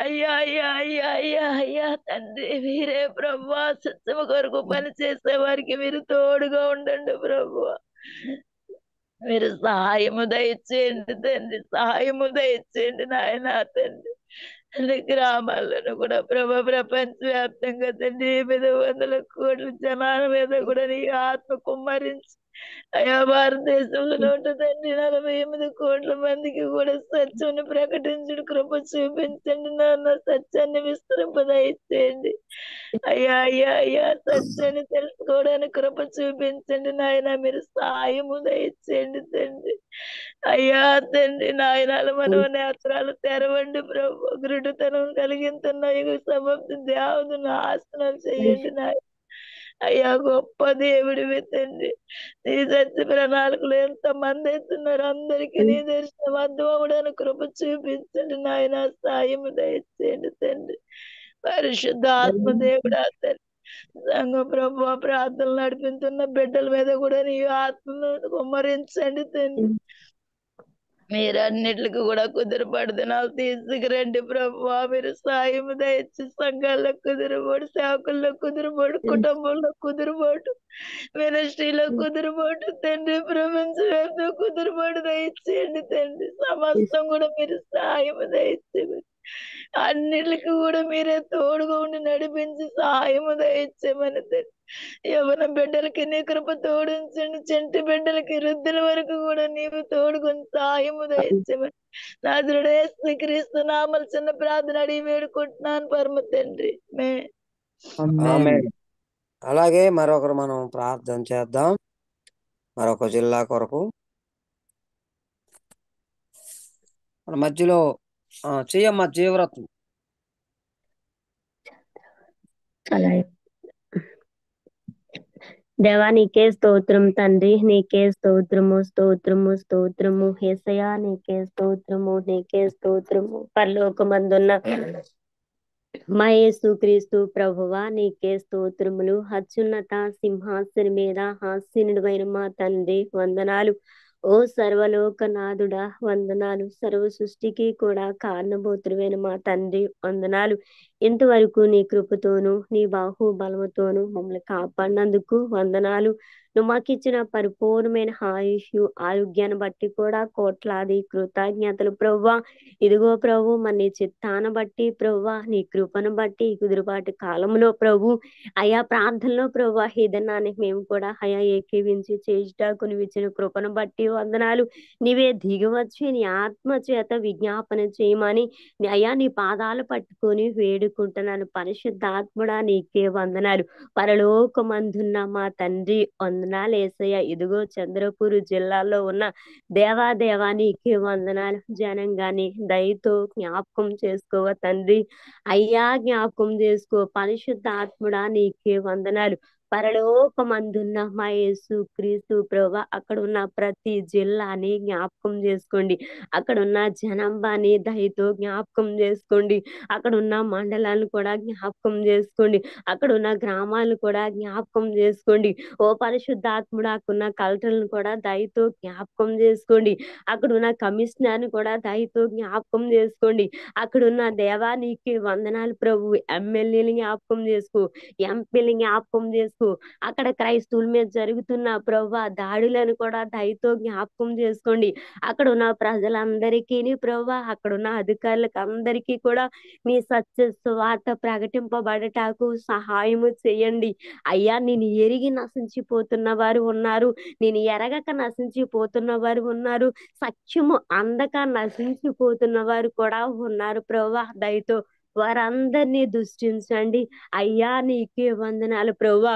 అయ్యా అయ్యా అయ్యా అయ్యా అయ్యా తండ్రి మీరే ప్రభువా సత్యము కొరకు పని చేసే వారికి మీరు తోడుగా ఉండండి ప్రభువా. మీరు సహాయము దయచేయండి తండ్రి. సహాయము దయచేయండి నాయన తండ్రి. అన్ని గ్రామాలను కూడా ప్రపంచవ్యాప్తంగా తండ్రి 800 కోట్ల జనాల మీద కూడా నీ ఆత్మ కుమ్మరించి అయా భారతదేశంలో 148 కోట్ల మందికి కూడా సత్యాన్ని ప్రకటించడం కృప చూపించండి నాన్న. సత్యాన్ని విస్తరింపదయచేయండి అయ్యా అయ్యా అయ్యా. సత్యాన్ని తెలుసుకోవడానికి కృప చూపించండి నాయన. మీరు సాయము దయచేయండి తండ్రి. అయ్యా తండ్రి నాయనాలు మనో నేత్రాలు తెరవండి ప్రభు. గురుడుతనం కలిగింతున్న సమర్థ దేవుడు నాశనం చేయండి నాయన. అయ్యా గొప్ప దేవుడివి తండ్రి. నీ సత్య ప్రణాళికలు ఎంత మంది అవుతున్నారు అందరికీ నీ దర్శనం అర్థమవడానికి కృప చూపించండి నాయన. సాయము దయచేయండి తండ్రి. పరిశుద్ధ ఆత్మదేవుడా తండ్రి. సంఘం ప్రభు ప్రార్థనలు నడిపిస్తున్న బిడ్డల మీద కూడా నీ ఆత్మను కుమ్మరించండి తండ్రి. మీరన్నిటికి కూడా కుదురుపడుతున్నావు తీసుకురండి ప్రభు. మీరు సాయం దయచి సంఘాల్లో కుదురుబోడు, సేవకుల్లో కుదురుబోడు, కుటుంబంలో కుదురుబోడు, మినిస్ట్రీలో కుదురుబోడు తండ్రి. ప్రపంచంలో కుదురుబోడు దయచేయండి తండ్రి. సమస్తం కూడా మీరు సాయం దయచేయండి. అన్నిటికి కూడా మీరే తోడుగా ఉండి నడిపించి సాయము దయచేయమని తండ్రి. యవన బిడ్డలకి నీ కృప తోడించండి. చెంటి బిడ్డలకి వృద్ధుల వరకు కూడా నీవు తోడుకొని సాయము దయచేయమని నాదుడే శ్రీక్రీస్తు నామలు చిన్న ప్రార్థన అడిగి వేడుకుంటున్నాను పరమ తండ్రి. ఆమేన్. అలాగే మరొకరు మనం ప్రార్థన చేద్దాం. మరొక జిల్లా కొరకు మన మధ్యలో చెయ్యమ్మ జీవరత్నం. అలాగే దేవా నీకే స్తోత్రం తండ్రి. నీకే స్తోత్రము స్తోత్రము స్తోత్రము యేసయ్యా. నీకే స్తోత్రము నీకే స్తోత్రము. పరలోకమందున్న మా యేసుక్రీస్తు ప్రభువా నీకే స్తోత్రములు. అత్యున్నత సింహాసనం మీద ఆసీనుడైన మా తండ్రి వందనాలు. ఓ సర్వలోకనాథుడా వందనాలు. సర్వ సృష్టికి కూడా కారణభూతుడైన మా తండ్రి వందనాలు. ఇంతవరకు నీ కృపతోను నీ బాహుబలముతోను మమ్మల్ని కాపాడినందుకు వందనాలు. నువ్వు మాకు ఇచ్చిన పరిపూర్ణమైన ఆయుష్ ఆరోగ్యాన్ని బట్టి కూడా కోట్లాది కృతజ్ఞతలు ప్రభువా. ఇదిగో ప్రభు మన నీ చిత్తాన్ని బట్టి ప్రభువా, నీ కృపను బట్టి కుదురుబాటు కాలంలో ప్రభు అయా ప్రార్థనలో ప్రభువా ఏదన్నానికి మేము కూడా అయా ఏకీవించి చేయుటకు నువ్వు ఇచ్చిన కృపను బట్టి వందనాలు. నీవే దిగవచ్చి నీ ఆత్మ చేత విజ్ఞాపన చేయమని అయ్యా నీ పాదాలు పట్టుకొని వేడుకుంటున్నాను. పరిశుద్ధాత్ముడా నీకే వందనాలు. పరలోకమందున్న మా తండ్రి వందనాలు యేసయ్య. ఇదిగో చంద్రపూర్ జిల్లాలో ఉన్న దేవా నీకే వందనాలు. జనంగాని దయతో జ్ఞాపకం చేసుకోవ తండ్రి. అయ్యా జ్ఞాపకం చేసుకో. పరిశుద్ధాత్ముడా నీకే వందనాలు. పరలోకమందున్న మా యేసు క్రీస్తు ప్రభా, అక్కడ ఉన్న ప్రతి జిల్లాని జ్ఞాపకం చేసుకోండి. అక్కడ ఉన్న జనాభాని దయతో జ్ఞాపకం చేసుకోండి. అక్కడ ఉన్న మండలాలను కూడా జ్ఞాపకం చేసుకోండి. అక్కడ ఉన్న గ్రామాలను కూడా జ్ఞాపకం చేసుకోండి. ఓ పరిశుద్ధాత్ముడు, అక్కడున్న కలెక్టర్లను కూడా దయతో జ్ఞాపకం చేసుకోండి. అక్కడున్న కమిషనర్ని కూడా దయతో జ్ఞాపకం చేసుకోండి. అక్కడున్న దేవానికి వందనాలు ప్రభు. ఎమ్మెల్యేని జ్ఞాపకం చేసుకో, ఎంపీని జ్ఞాపకం చేసుకో. అక్కడ క్రైస్తవుల మీద జరుగుతున్న ప్రభా దాడులను కూడా దయతో జ్ఞాపకం చేసుకోండి. అక్కడ ఉన్న ప్రజలందరికీ ప్రభా, అక్కడున్న అధికారులకు అందరికీ కూడా నీ సత్య సువార్త ప్రకటింపబడటాకు సహాయము చేయండి. అయ్యా, నేను ఎరిగి నశించిపోతున్న వారు ఉన్నారు, నేను ఎరగక నశించిపోతున్న వారు ఉన్నారు, సత్యము అందక నశించిపోతున్న వారు కూడా ఉన్నారు ప్రభా. దయతో వారందరినీ దృష్టించండి. అయ్యా, నీకే వందనాలు ప్రభా.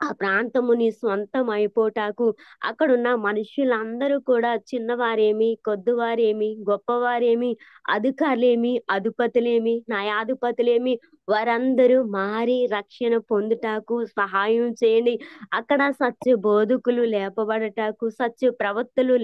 ఆ ప్రాంతము నీ సొంతం అయిపోటాకు అక్కడున్న మనుషులందరూ కూడా చిన్నవారేమి, కొద్దివారేమి, గొప్పవారేమి, అధికారులేమి, అధిపతులేమి, న్యాయాధిపతులేమి, వారందరూ మారి రక్షణ పొందుటాకు సహాయం చేయండి. అక్కడ సత్య బోధకులు లేపబడటాకు, సత్య ప్రవక్తలు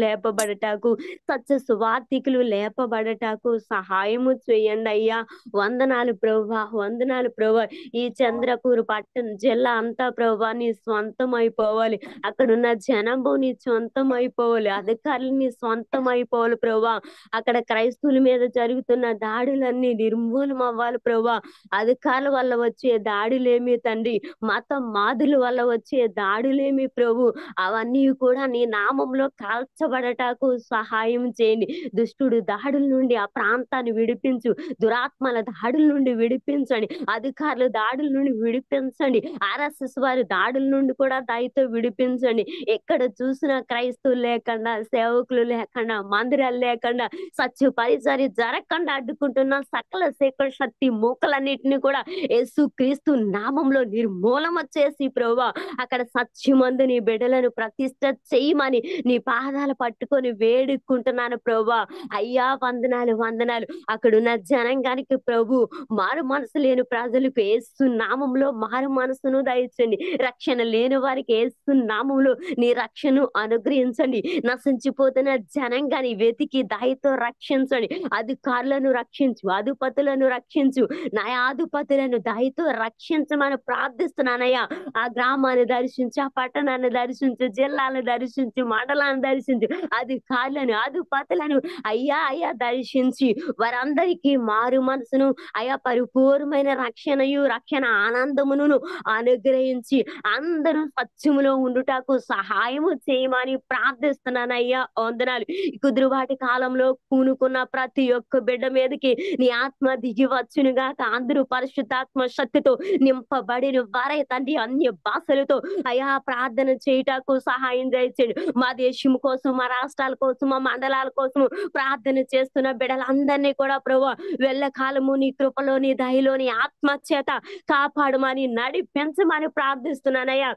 లేపబడటాకు, సత్య సువార్థికులు లేపబడటాకు సహాయము చేయండి అయ్యా. వందనాలు ప్రభా, వందనాలు ప్రభా. ఈ చంద్రపూర్ పట్టణ జిల్లా అంతా ప్రభా నీ సొంతం అయిపోవాలి. అక్కడున్న జనంబు నీ సొంతం అయిపోవాలి. అధికారులు నీ సొంతం అయిపోవాలి ప్రభా. అక్కడ క్రైస్తవుల మీద జరుగుతున్న దాడులన్నీ నిర్మూలం అవ్వాలి ప్రభా. అధికారుల వల్ల వచ్చే దాడులేమి తండ్రి, మత మాదుల వల్ల వచ్చే దాడులేమి ప్రభు, అవన్నీ కూడా నీ నామంలో కాల్చబడటాకు సహాయం చేయండి. దుష్టుడు దాడుల నుండి ఆ ప్రాంతాన్ని విడిపించు, దురాత్మల దాడుల నుండి విడిపించండి, అధికారుల దాడుల నుండి విడిపించండి, RSS వారి దాడుల నుండి కూడా దయతో విడిపించండి. ఎక్కడ చూసినా క్రైస్తవులు లేకుండా, సేవకులు లేకుండా, మందిరాలు లేకుండా, సత్య పరిచర్య జరగకుండా అడ్డుకుంటున్న సకల శేఖర శక్తి మూకలన్నిటిని కూడా యేసు క్రీస్తు నామంలో నిర్మూలన చేసి ప్రభా, అక్కడ సత్యమందు నీ బిడ్డలను ప్రతిష్ఠ చేయమని నీ పాదాలు పట్టుకొని వేడుకుంటున్నాను ప్రభా. అయ్యా, వందనాలు, వందనాలు. అక్కడున్న జనాంగానికి ప్రభు, మారు మనసు లేని ప్రజలకు యేసు నామంలో మారు మనసును దయచండి. రక్షణ లేని వారికి యేసు నామంలో నీ రక్షణను అనుగ్రహించండి. నశించిపోతున్న జనాంగాన్ని వెతికి దయతో రక్షించండి. అధికారులను రక్షించు, అధిపతులను రక్షించు, న్యాయాధిపతులను దయతో రక్షించమని ప్రార్థిస్తున్నానయ్యా. ఆ గ్రామాన్ని దర్శించు, ఆ పట్టణాన్ని దర్శించు, జిల్లాలను దర్శించు, మండలాన్ని దర్శించు, అధికారులను, అధిపతులను అయ్యా అయ్యా దర్శించి వారందరికీ మారు మనసును అయ్యా పరిపూర్ణమైన రక్షణయు రక్షణ ఆనందమును అనుగ్రహించి అందరూ సత్యములో ఉండుటకు సహాయము చేయమని ప్రార్థిస్తున్నానయ్యా. వందనాలు. కుదురుబాటి కాలంలో కూనుకున్న ప్రతి ఒక్క బిడ్డ మీదకి నీ ఆత్మ దిగి వచ్చునుగాక. అందరూ పరిశుద్ధాత్మ శక్తితో నింపబడిన వారే తండ్రి, అన్య భాషలతో అయా ప్రార్థన చేయటకు సహాయం చేయండి. మా దేశం కోసం, మా రాష్ట్రాల కోసం, మా మండలాల కోసం ప్రార్థన చేస్తున్న బిడ్డలందరినీ కూడా ప్రభు వెళ్ళ కాలము నీ కృపలో, నీ దయలో, నీ ఆత్మ చేత కాపాడమని నడిపించమని ప్రార్థిస్తున్నానయ్యా.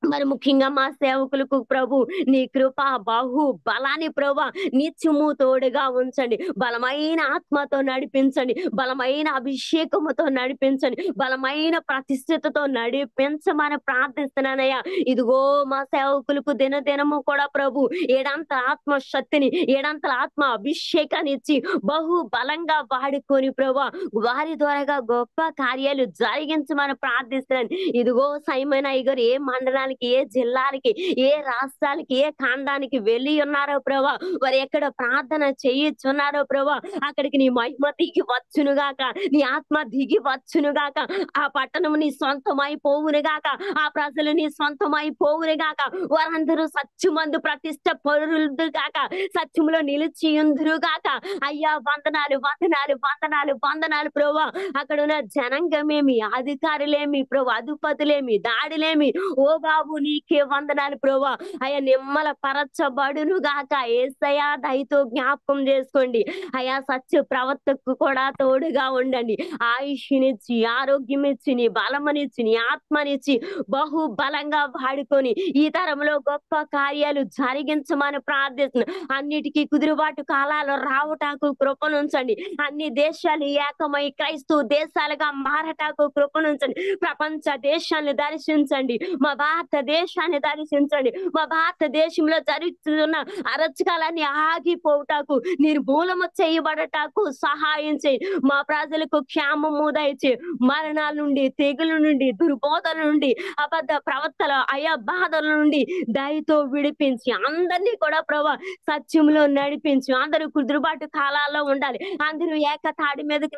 మరి ముఖ్యంగా మా సేవకులకు ప్రభు నీ కృప బాహు బలాన్ని ప్రభు నిత్యము తోడుగా ఉంచండి. బలమైన ఆత్మతో నడిపించండి, బలమైన అభిషేకముతో నడిపించండి, బలమైన ప్రతిష్ఠతతో నడిపించమని ప్రార్థిస్తున్నానయ్యా. ఇదిగో మా సేవకులకు దినదినము కూడా ప్రభు ఏడంతల ఆత్మ శక్తిని, ఏడంతల ఆత్మ అభిషేకాన్ని ఇచ్చి బహు బలంగా వాడుకొని ప్రభు వారి ద్వారా గొప్ప కార్యాలు జరిగించమని ప్రార్థిస్తున్నాను. ఇదిగో సైమన్ అయ్యగారు ఏ మండలానికి, ఏ జిల్లాలకి, ఏ రాష్ట్రాలకి, ఏ ఖండానికి వెళ్ళి ఉన్నారో ప్రభా, వారు ఎక్కడ ప్రార్థన చేయుచున్నారో ప్రభా, అక్కడికి నీ మహిమ దిగి వచ్చునుగాక, నీ ఆత్మ దిగి వచ్చునుగాక. ఆ పట్టణం నీ సొంతమైపోవునుగాక, ఆ ప్రజలు నీ సొంతమైపోవునుగాక. వారందరూ సత్యమందు ప్రతిష్ట పరులు గాక, సత్యములో నిలిచియుందురుగాక. అయ్యా, వందనాలు, వందనాలు, వందనాలు, వందనాలు ప్రభా. అక్కడ ఉన్న జనాంగమేమి, అధికారులేమి ప్రభు, అధిపతులేమి, దాడులేమి, ఓ బాబు ఉన్నావు, నీకే వందనాలు ప్రభా. అయ్యా నిమ్మల పరచబడును గాక. యేసయ్యా దయతో జ్ఞాపకం చేసుకోండి అయ్యా. సత్య ప్రవర్తకు కూడా తోడుగా ఉండండి. ఆయుష్నిచ్చి, ఆరోగ్యం ఇచ్చి, నీ బలమనిచ్చి, నీ ఆత్మనిచ్చి బహు బలంగా వాడుకొని ఈ తరంలో గొప్ప కార్యాలు జరిగించమని ప్రార్థిస్తున్నాను. అన్నిటికీ కుదురుబాటు కాలాలు రావటాకు కృపనుంచండి. అన్ని దేశాలు ఏకమై క్రైస్తవ దేశాలుగా మారటాకు కృపనుంచండి. ప్రపంచ దేశాన్ని దర్శించండి, మా భారతదేశాన్ని దర్శించండి. మా భారతదేశంలో జరుగుతున్న అరచకాలన్నీ ఆగిపోవటాకు, నిర్మూలన చేయబడటాకు సహాయం చేయి. మా ప్రజలకు క్షేమము దయచే. మరణాల నుండి, తెగుల నుండి, దుర్బోధల నుండి, అబద్ధ ప్రవర్తన, అయా బాధల నుండి దయతో విడిపించి అందరినీ కూడా ప్రభా సత్యంలో నడిపించి అందరూ కుదురుబాటు కాలాల్లో ఉండాలి. అందరూ ఏకతాడి మీదకి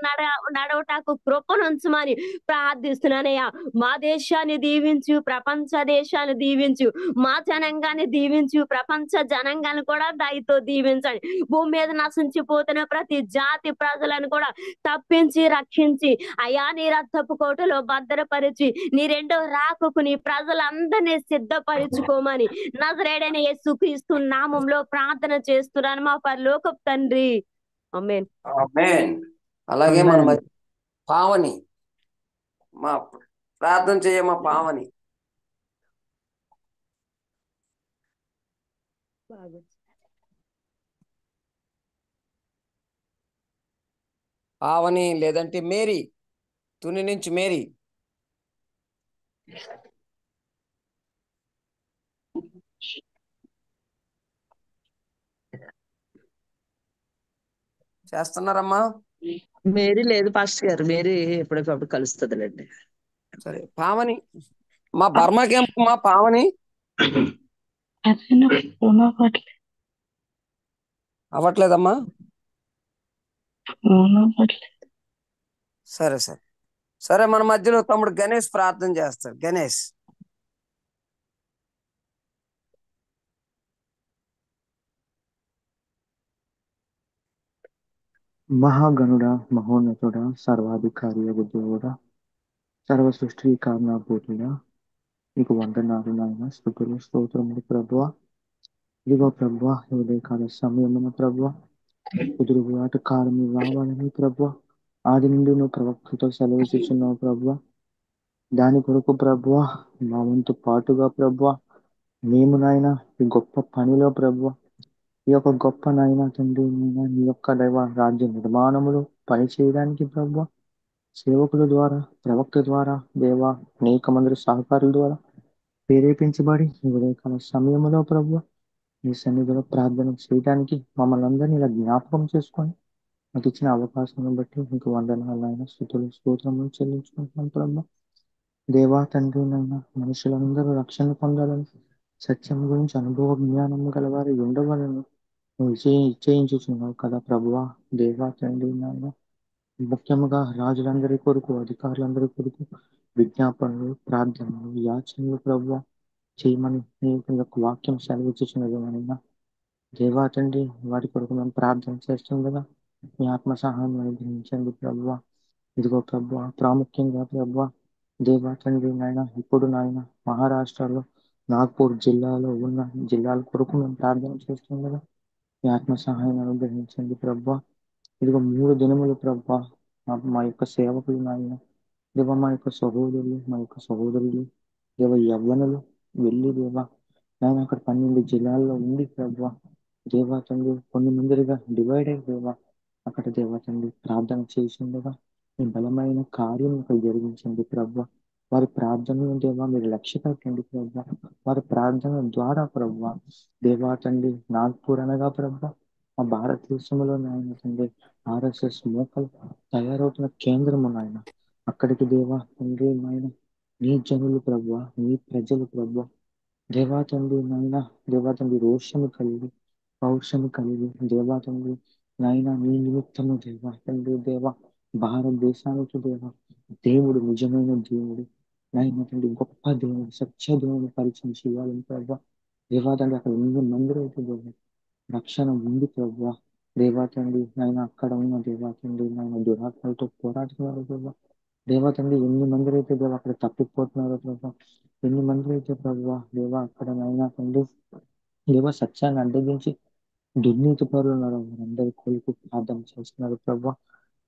నడవటాకు కృపనుంచమని ప్రార్థిస్తున్నానయ్యా. మా దేశాన్ని దీవించు, ప్రపంచ దేశాన్ని దీవించు, మా జనాంగాన్ని దీవించు, ప్రపంచ జనాంగాన్ని కూడా దయతో దీవించండి. భూమి మీద నశించిపోతున్న ప్రతి జాతి ప్రజలను కూడా తప్పించి రక్షించి అయా నీ రక్తపు కోటలో భద్రపరిచి నీ రెండో రాకకు నీ ప్రజలందరినీ సిద్ధపరచుకోమని నజరేయుడైన యేసుక్రీస్తు నామంలో ప్రార్థన చేస్తున్నాను మా పరలోకపు తండ్రి. ఆమేన్. ఆమేన్. అలాగే మన మధ్య పావని, మా ప్రార్థన చేయ మా పావని. పావని లేదంటే మేరీ, తుని నుంచి మేరీ. చేస్తున్నారమ్మా? మేరీ లేదు పాస్టర్ గారు, మేరీ ఎప్పటికప్పుడు కలుస్తుందిలేండి. సరే పావని, మా బర్మా క్యాంప్ మా పావని అవ్వట్లేదమ్మా. సరే సరే సరే, మన మధ్యలో తమ్ముడు గణేష్ ప్రార్థన చేస్తాడు. గణేష్. మహాగణుడ, మహోన్నతుడ, సర్వాధికారి దేవుడ, సర్వ సృష్టి కారణభూతుడా, నీకు వందనాలు నాయన, స్తుతులు స్తోత్రములు ప్రభువా. ఇదిగో ప్రభువా, ఉదయకాల సమయమున ప్రభువా, కుదురుబాటు కాలము రావాలని ప్రభువా, ఆది నుండి నువ్వు ప్రవక్తతో సెలవిస్తున్నావు ప్రభువా. దాని కొరకు ప్రభువా మా వంతు పాటుగా ప్రభువా మేము నాయన ఈ గొప్ప పనిలో ప్రభువా, ఈ యొక్క గొప్ప నాయన తండ్రి నాయన నీ యొక్క దైవ రాజ్య నిర్మాణములో పని చేయడానికి ప్రభువా, సేవకుల ద్వారా, ప్రవక్త ద్వారా, దేవా అనేక మంది సహకారుల ద్వారా ప్రేరేపించబడి ఉదయకాల సమయంలో ప్రభువా నీ సన్నిధిలో ప్రార్థన చేయడానికి మమ్మల్ని అందరినీ ఇలా జ్ఞాపకం చేసుకొని నాకు ఇచ్చిన అవకాశం బట్టి మీకు వందనాలు ఆయన, స్తుతులు స్తోత్రములు చెల్లించుకుంటున్నాను ప్రభు. దేవా తండ్రి నాయన, మనుషులందరూ రక్షణ పొందాలని, సత్యం గురించి అనుభవ జ్ఞానం గలవారి ఉండవాలని నువ్వు నిశ్చయించుచున్నావు కదా ప్రభువా. దేవా తండ్రి నాయన, ముఖ్యంగా రాజులందరి కొరకు, అధికారులందరి కొరకు విజ్ఞాపనలు, ప్రార్థనలు, యాచనలు ప్రభువా చేయమని నీ యొక్క వాక్యం సెలవిచ్చుచున్నదేమనైనా దేవా తండ్రి, వారి కొరకు మేము ప్రార్థన చేస్తుండగా మీ ఆత్మ సహాయం అనుగ్రహించండి ప్రభువా. ఇదిగో ప్రభువా, ప్రాముఖ్యంగా ప్రభువా దేవా తండ్రి నాయన, ఇప్పుడు నాయన మహారాష్ట్రలో నాగ్పూర్ జిల్లాలో ఉన్న జిల్లాల కొరకు మేము ప్రార్థన చేస్తుండగా మీ ఆత్మ సహాయం అనుగ్రహించండి ప్రభువా. ఇదిగో 3 దినములు ప్రభువా మా యొక్క సేవకులు నాయన, దేవ మా యొక్క సహోదరులు, మా యొక్క సహోదరులు, దేవ యవ్వనులు వెళ్ళి దేవా నాయన అక్కడ 12 జిల్లాల్లో ఉండి ప్రభువా దేవా తండ్రి కొన్ని మందిగా డివైడ్ అయ్యి దేవా అక్కడ దేవా తండ్రి ప్రార్థన చేసిండగా మీ బలమైన కార్యం ఇక్కడ జరిగించండి ప్రభువా. వారి ప్రార్థనలు దేవా మీరు లక్ష్య పెట్టండి ప్రభువా. వారి ప్రార్థన ద్వారా ప్రభువా దేవా తండ్రి నాగ్పూర్ అనగా ప్రభువా మా భారతదేశంలో నాయన తండ్రి RSS మోకలు తయారవుతున్న కేంద్రము నాయన, అక్కడికి దేవా తండ్రి నాయన నీ జనులు ప్రభువా, నీ ప్రజలు ప్రభువా దేవా తండ్రి నాయన, దేవా తండ్రి రోషము కలిగి, పౌరుషము కలిగి దేవా తండ్రి నాయన నీ నిమిత్తము దేవా తండ్రి దేవా భారతదేశానికి దేవా దేవుడు నిజమైన దేవుడు నాయన తండ్రి గొప్ప దేవుడు, సత్య దేవుని పరిచయం చేయాలని ప్రభావ దేవా తండ్రి అక్కడ 8 మందిలో అయితే దేవా రక్షణ ఉంది ప్రభువా. దేవా తండ్రి నాయన అక్కడ ఉన్న దేవా తండ్రి నాయన దురాత్మలతో పోరాడుతున్నారు దేవా దేవా తండ్రి ఎన్ని మంది అయితే దేవా అక్కడ తప్పిపోతున్నారో ప్రభా, ఎన్ని మంది అయితే ప్రభా దేవా అక్కడ నైనా తండ్రి దేవా సత్యాన్ని అడ్డగించి దుర్నీతి పరులు ఉన్నారు, వారందరి కొరకు ప్రార్థన చేస్తున్నారు ప్రభా.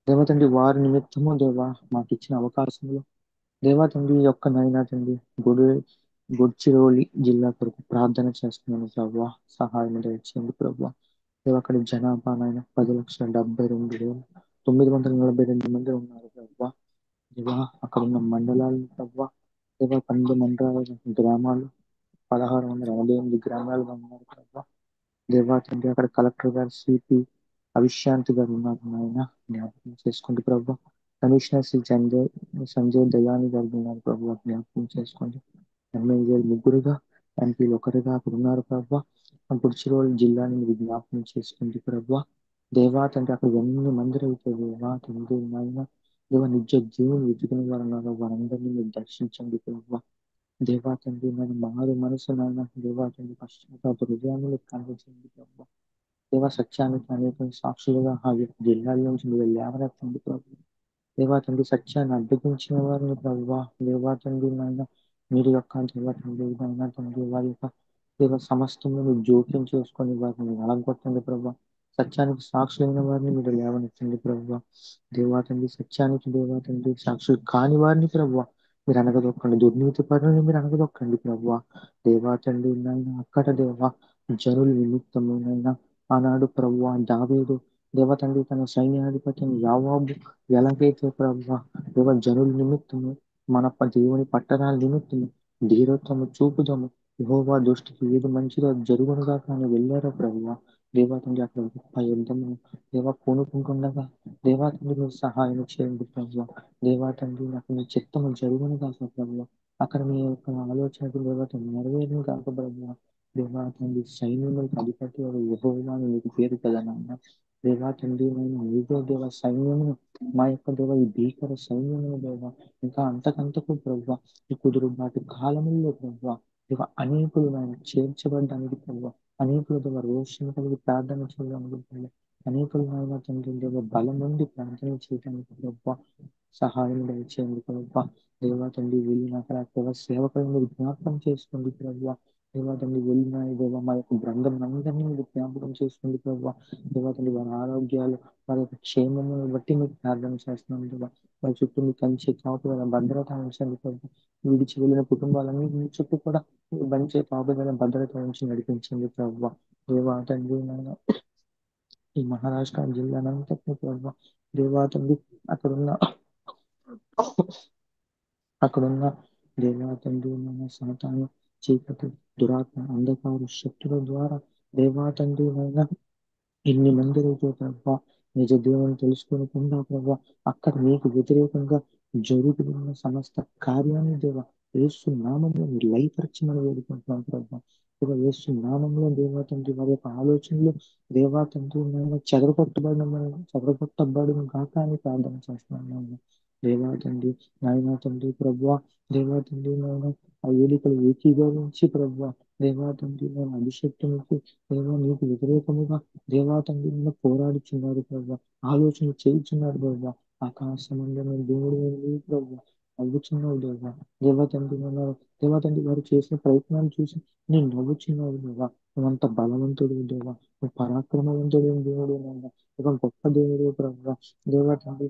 దేవా తండ్రి వారి నిమిత్తము దేవా మాకు ఇచ్చిన అవకాశంలో దేవా తండ్రి యొక్క నైనా తండ్రి గొడ్చిరోలి జిల్లా కొరకు ప్రార్థన చేస్తున్నాను ప్రభా, సహాయం దయచేయండి ప్రభా. దేవా అక్కడ జనాభా నాయన 10,72,942 మంది ఉన్నారు ప్రభా. దేవా అక్కడ ఉన్న మండలాలు ప్రభా, దేవా 12 మండలాలు గ్రామాలు 1,688 గ్రామాలుగా ఉన్నారు ప్రభా. దేవా తండ్రి అక్కడ కలెక్టర్ గారు సిపి అవిశ్రాంతి గారు ఉన్నారు నాయన, జ్ఞాపకం చేసుకోండి ప్రభా. కమిషనర్ శ్రీ సంజయ్ దయాని గారు ఉన్నారు ప్రభా, జ్ఞాపకం చేసుకోండి. ఎమ్మెల్యేలు 3గా, ఎంపీలు 1గా అక్కడ ఉన్నారు ప్రభా. పుడుచిరోలు జిల్లాని మీరు జ్ఞాపకం చేసుకోండి ప్రభా. దేవా తండ్రి అక్కడ ఎన్ని మంది అయితే దేవా తండ్రి నాయన దేవా నిజ జీవుని వెతుకుని వారు ఉన్నారో వారందరినీ మీరు దర్శించండి ప్రభా. దేవా తండ్రి నేను మారు మనసు నాయన దేవా తండ్రి పశ్చాత్తాప హృదయాన్ని కనిపించండి ప్రభా. దేవా సత్యానికి అనేక సాక్షులుగా ఆ యొక్క జిల్లాల నుంచి మీరు లేవనెత్తండి ప్రభు. దేవా తండ్రి సత్యాన్ని అడ్డగించిన వారిని ప్రభావ దేవా తండ్రి నాయన మీరు యొక్క దేవా తండ్రి నాయన తండ్రి వారి యొక్క దేవ సమస్తంలో మీరు జోక్యం చేసుకొని వారిని నలగొట్టండి ప్రభావ. సత్యానికి సాక్షులైన వారిని మీరు లేవనెత్తండి ప్రభావ. దేవా తండ్రి సత్యానికి దేవా తండ్రి సాక్షులు కాని వారిని ప్రభావ మీరు అనగదొక్కండి, దుర్నీతి పరులని మీరు అనగదొక్కండి ప్రభావ. దేవా తండ్రి నాయన అక్కడ దేవా జనుల నిమిత్తమునైనా ఆనాడు ప్రభువా దావీదు దేవ తండ్రి తన సైన్యాధిపతి యావాబు ఎలాగైతే ప్రభువా దేవ జనుల నిమిత్తము మన దేవుని పట్టణాల నిమిత్తము ధీరత్వము చూపుదము యెహోవా దృష్టికి ఏది మంచిదో జరుగునుగా కానీ వెళ్ళారో ప్రభువా. దేవా తండ్రి అక్కడ గొప్ప యుద్ధము దేవా పూనుకుంటుండగా దేవా తండ్రి మీరు సహాయం చేయండి ప్రభువా. దేవా తండ్రి నాకు మీ చిత్తము జరుగునుగా ప్రభువా. అక్కడ మీ యొక్క ఆలోచనకు దేవా తండ్రి నెరవేరును కాక ప్రభువా. దేవా తండ్రి సైన్యములకు అధిపతి యెహోవా అని మీకు పేరు కదా నాన్న. దేవా తండ్రి నేను ఏదో దేవ సైన్యమును మా యొక్క దేవ ఈ భీకర సైన్యమును దేవ ఇంకా అంతకంతకు ప్రభావ ఈ కుదురుబాటు కాలముల్లో ప్రభావ దేవ అనేకులు నేను చేర్చబడ్డానికి ప్రభావ, అనేకులు దేవ రోషం కలిగి ప్రార్థన చేయడానికి ప్రభావ, అనేకులు నాయన తండ్రి దేవ బలం నుండి ప్రార్థన చేయడానికి ప్రభావ సహాయం దయచేయండి ప్రభావ. దేవా తండ్రి వెళ్ళిన అక్కడ సేవకులను జ్ఞాపకం చేసుకోండి ప్రభావ. దేవా తండ్రి వెళ్ళిన దేవ మా యొక్క బృందం అందరినీ మీరు జ్ఞాపకం చేసుకోండి ప్రభావ. దేవా తండ్రి వారి ఆరోగ్యాలు వారి యొక్క క్షేమమును బట్టి మీరు ప్రార్థన చేస్తున్నాం దేవా. వారి చుట్టూ మీ కంచి కాపుదల భద్రత ఉంచండి ప్రభావ. విడిచి వెళ్ళిన కుటుంబాలన్నీ మీ చుట్టూ కూడా మంచి కాపుదల భద్రత ఉంచి నడిపించండి ప్రభావ. దేవా తండ్రి నాయన ఈ మహారాష్ట్ర జిల్లానంతటినీ ప్రభావ దేవా తండ్రి అక్కడున్న దేవా తండ్రి మన సాతాను చీకటి దురాత్మ అంధకార శక్తుల ద్వారా దేవా తండ్రి ఎన్ని మంది అయితే ప్రభా నిజ దేవుని తెలుసుకోకుండా ప్రభా అక్కడ మీకు వ్యతిరేకంగా జరుగుతున్న సమస్త కార్యాన్ని దేవ యేసు నామంలో మీరు లయపరచమని వేడుకుంటున్నాం ప్రభా. దేవ యేసు నామంలో దేవా తండ్రి వారి యొక్క ఆలోచనలు దేవా తండ్రి చెదరగొట్టబడిన కాక అని ప్రార్థన చేస్తున్నాను. దేవా తండ్రి నాయన తండ్రి ప్రభా దేవా తండ్రి నాయన ఆ ఏలికలు ఏకీభవించి ప్రభా దేవా తండ్రి నేను అభిషేక్తునికి దేవా నీకు వ్యతిరేకముగా దేవా తండ్రి నిన్ను పోరాడుచున్నారు ప్రభా, ఆలోచన చేయుచున్నారు ప్రభా. ఆకాశమందున దేవుడు ప్రభా నవ్వుచున్నావు దేవా. దేవా తండ్రి దేవా తండ్రి వారు చేసిన ప్రయత్నాలు చూసి నేను నవ్వుచున్నావు దేవా. నువ్వంత బలవంతుడు దేవా, నువ్వు పరాక్రమవంతుడు దేవుడు నాయన, ఒక గొప్ప దేవుడు ప్రభా. దేవా తండ్రి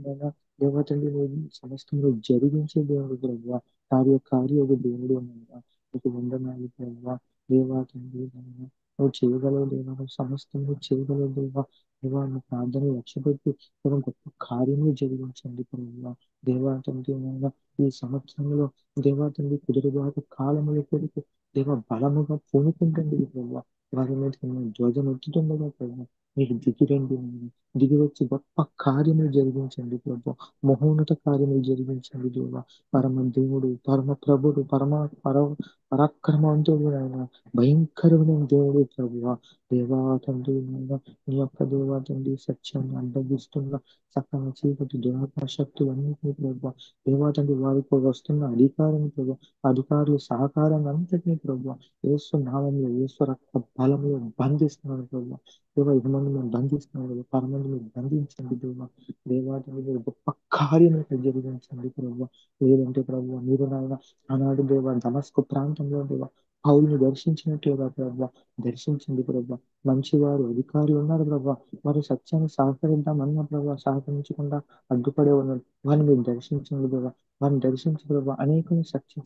దేవా తండ్రి నువ్వు సమస్తంలో జరిగించే దేవుడు ప్రభా, కార్యకార్య దేవుడు నాయన. నీకు వందనాలు ప్రభా. దేవా తండ్రి నువ్వు చేయగలవు దేవా, నువ్వు సమస్తంలో చేయగలవు దేవా. దేవా నువ్వు ప్రార్థన లక్ష్యపెట్టి దేవా గొప్ప కార్యములు జరిగించండి ప్రభావ. దేవా తండ్రి ఈ సంవత్సరంలో దేవా తండ్రి కుదురుబాటు కాలముల కొరకు దేవా బలముగా పూనుకుంటుంది ప్రభావ. వారి మీద ధ్వజం ఎత్తుతుండగా ప్రభావ మీరు దిగిరండి, దిగి వచ్చి గొప్ప కార్యములు జరిగించండి ప్రభావ. మహోన్నత కార్యములు జరిగించండి దేవా. పరమ దేవుడు, పరమ ప్రభుడు, పరాక్రమవంతుడు ఆయన, భయంకరమైన దేవుడు ప్రభువ. దేవా తండ్రి నీ యొక్క దేవా తండ్రి సత్యాన్ని అడ్డగిస్తున్న సకల చీకటి దురాత్మ శక్తులన్నింటినీ ప్రభావ దేవా తండ్రి వారికి వస్తున్న అధికారం ప్రభావ, అధికారుల సహకారాన్ని అంతటినీ ప్రభావ యేసు నామంలో యేసు రక్త బలంలో బంధిస్తున్నాను ప్రభావ. దేవా 5 మంది మేము బంధిస్తున్నాం కదా, 10 మంది మీరు బంధించండి దేవా. దేవాది మీరు గొప్ప కార్యం ఇక్కడ జరిగించండి ప్రభావ. లేదంటే ప్రభావ మీరు నాయన ఆనాడు దేవా దమస్కు ప్రాంతంలో దేవా పౌలుని దర్శించినట్లుగా ప్రభావ దర్శించండి ప్రభావ. మంచివారు అధికారులు ఉన్నారు ప్రభావ, వారి సత్యాన్ని సహకరిద్దామన్న ప్రభావ సహకరించకుండా అడ్డుపడే ఉన్నారు. వారిని మీరు దర్శించండి దేవా, వారిని దర్శించి ప్రభావ అనేకుని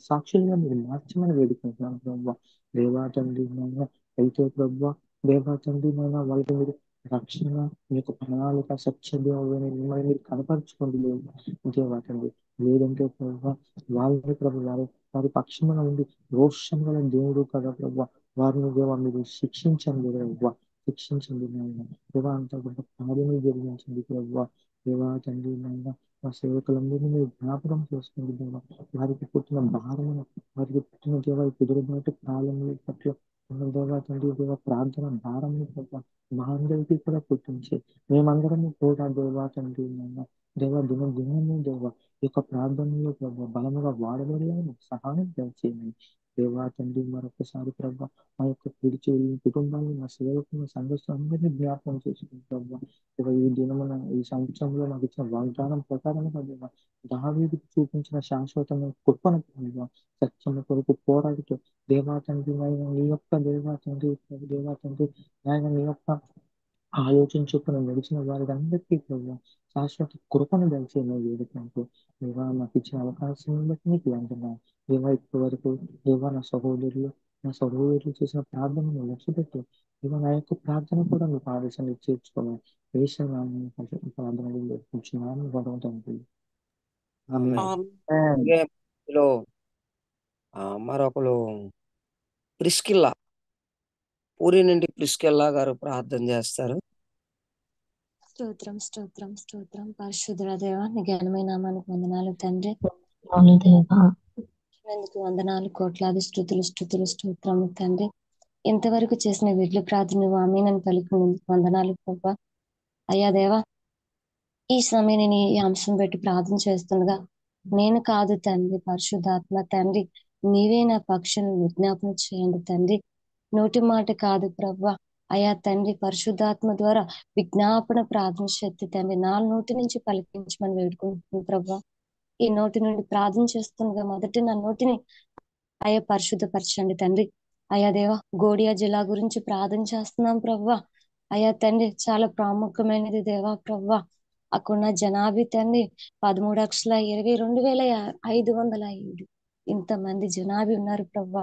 సాక్షులుగా మీరు మార్చమని వేడుకుంటున్నాను ప్రభావ. దేవా తండ్రి నాయన అయితే ప్రభావ, దేవా తండ్రి నాయన వాళ్ళకి మీరు రక్షణ, మీకు ప్రణాళిక, సత్యదేవుని మిమ్మల్ని మీరు కనపరుచుకోండి దేవా తండ్రి. లేదంటే ప్రభావ వాళ్ళని ప్రభు వారి పక్షమున ఉండి రోషం గల దేవుడు కదా ప్రభావ, వారిని దేవా మీరు శిక్షించండి ప్రభావ, శిక్షించండి నాయన. దేవా అంత గొప్ప కార్యము జరిగించండి ప్రభావ. దేవా తండ్రి నాయన మా సేవకులందరినీ మీరు జ్ఞాపకం చేసుకోండి దేవా. వారికి పుట్టిన భారమును, వారికి పుట్టిన దేవా కుదురుబాటు కాలంలో పట్ల ఉన్న దేవా తండ్రి దేవా ప్రార్థన భారమును ప్రభావ మా అందరికీ కూడా పుట్టించి మేమందరము కూడా దేవా తండ్రి నాయన దేవా దినము దేవా ఈ యొక్క ప్రార్థనలో ప్రభావ బలముగా వాడబడేలా సహాయం చేయండి దేవా తండ్రి. మరొకసారి ప్రభావ మా యొక్క పిడిచి కుటుంబాన్ని, మా సేవకులను, సంఘస్థులు అందరినీ జ్ఞాపకం చేసుకుని ప్రభావ ఈ దినమున ఈ సంవత్సరంలో నాకు ఇచ్చిన వాగ్దానం ప్రకారం ప్రభావ దావీదుకు చూపించిన శాశ్వతమైన కృపను ప్రభావ సత్యము కొరకు పోరాడుతూ దేవా తండ్రి నాయన నీ యొక్క దేవా తండ్రి నాయన నీ యొక్క ఆలోచన చొప్పున నడిచిన వారందరికీ ప్రభావ శాశ్వత కృపను దయచేయమని వేడుకుంటూ దేవా నాకు ఇచ్చిన అవకాశం బట్టి నీకు వందనాలు దేవా. ఇప్పటి వరకు దేవా నా సహోదరులు చేసిన ప్రార్థనను లక్ష్య పెట్టి దేవా నా యొక్క ప్రార్థన కూడా మీకు ఆదేశాన్ని చేర్చుకోవాలి వేసాను ప్రార్థనలు కూర్చున్నాను భగవంతునికి. ఆమేన్. అలాగే ఇందులో మరొకరు ప్రిస్కిల్లా, పూరి నుండి ప్రిస్కిల్లా గారు ప్రార్థన చేస్తారు. స్తోత్రం స్తోత్రం స్తోత్రం పరిశుద్ధుల దేవ నీ ఘనమైన నామానికి వందనాలు తండ్రి. ఎందుకు వందనాలు, కోట్లాది స్థుతులు స్తోత్రం తండ్రి. ఇంతవరకు చేసిన వీడ్లు ప్రార్థన నువ్వు ఆమేనని పలికినందుకు వందనాలు ప్రభా. అయ్యా దేవా, ఈ సమయం నేను ఈ అంశం పెట్టి ప్రార్థన చేస్తుండగా నేను కాదు తండ్రి, పరిశుద్ధాత్మ తండ్రి నీవే నా పక్షులను విజ్ఞాపన చేయండి తండ్రి. నోటి మాట కాదు ప్రభా. అయా తండ్రి పరిశుద్ధాత్మ ద్వారా విజ్ఞాపన ప్రార్థన శక్తి తండ్రి నా నోటి నుంచి పలికించమని వేడుకుంటున్నాను ప్రభా. ఈ నోటి నుండి ప్రార్థన చేస్తుండగా మొదటి నా నోటిని అయ్యా పరిశుద్ధపరచండి తండ్రి. అయ్యా దేవా, గోడియా జిల్లా గురించి ప్రార్థన చేస్తున్నాం ప్రభా. అయ్యా తండ్రి చాలా ప్రాముఖ్యమైనది దేవా ప్రభా. అక్కడున్న జనాభా తండ్రి 13,22,507 ఇంతమంది జనాభా ఉన్నారు ప్రభా.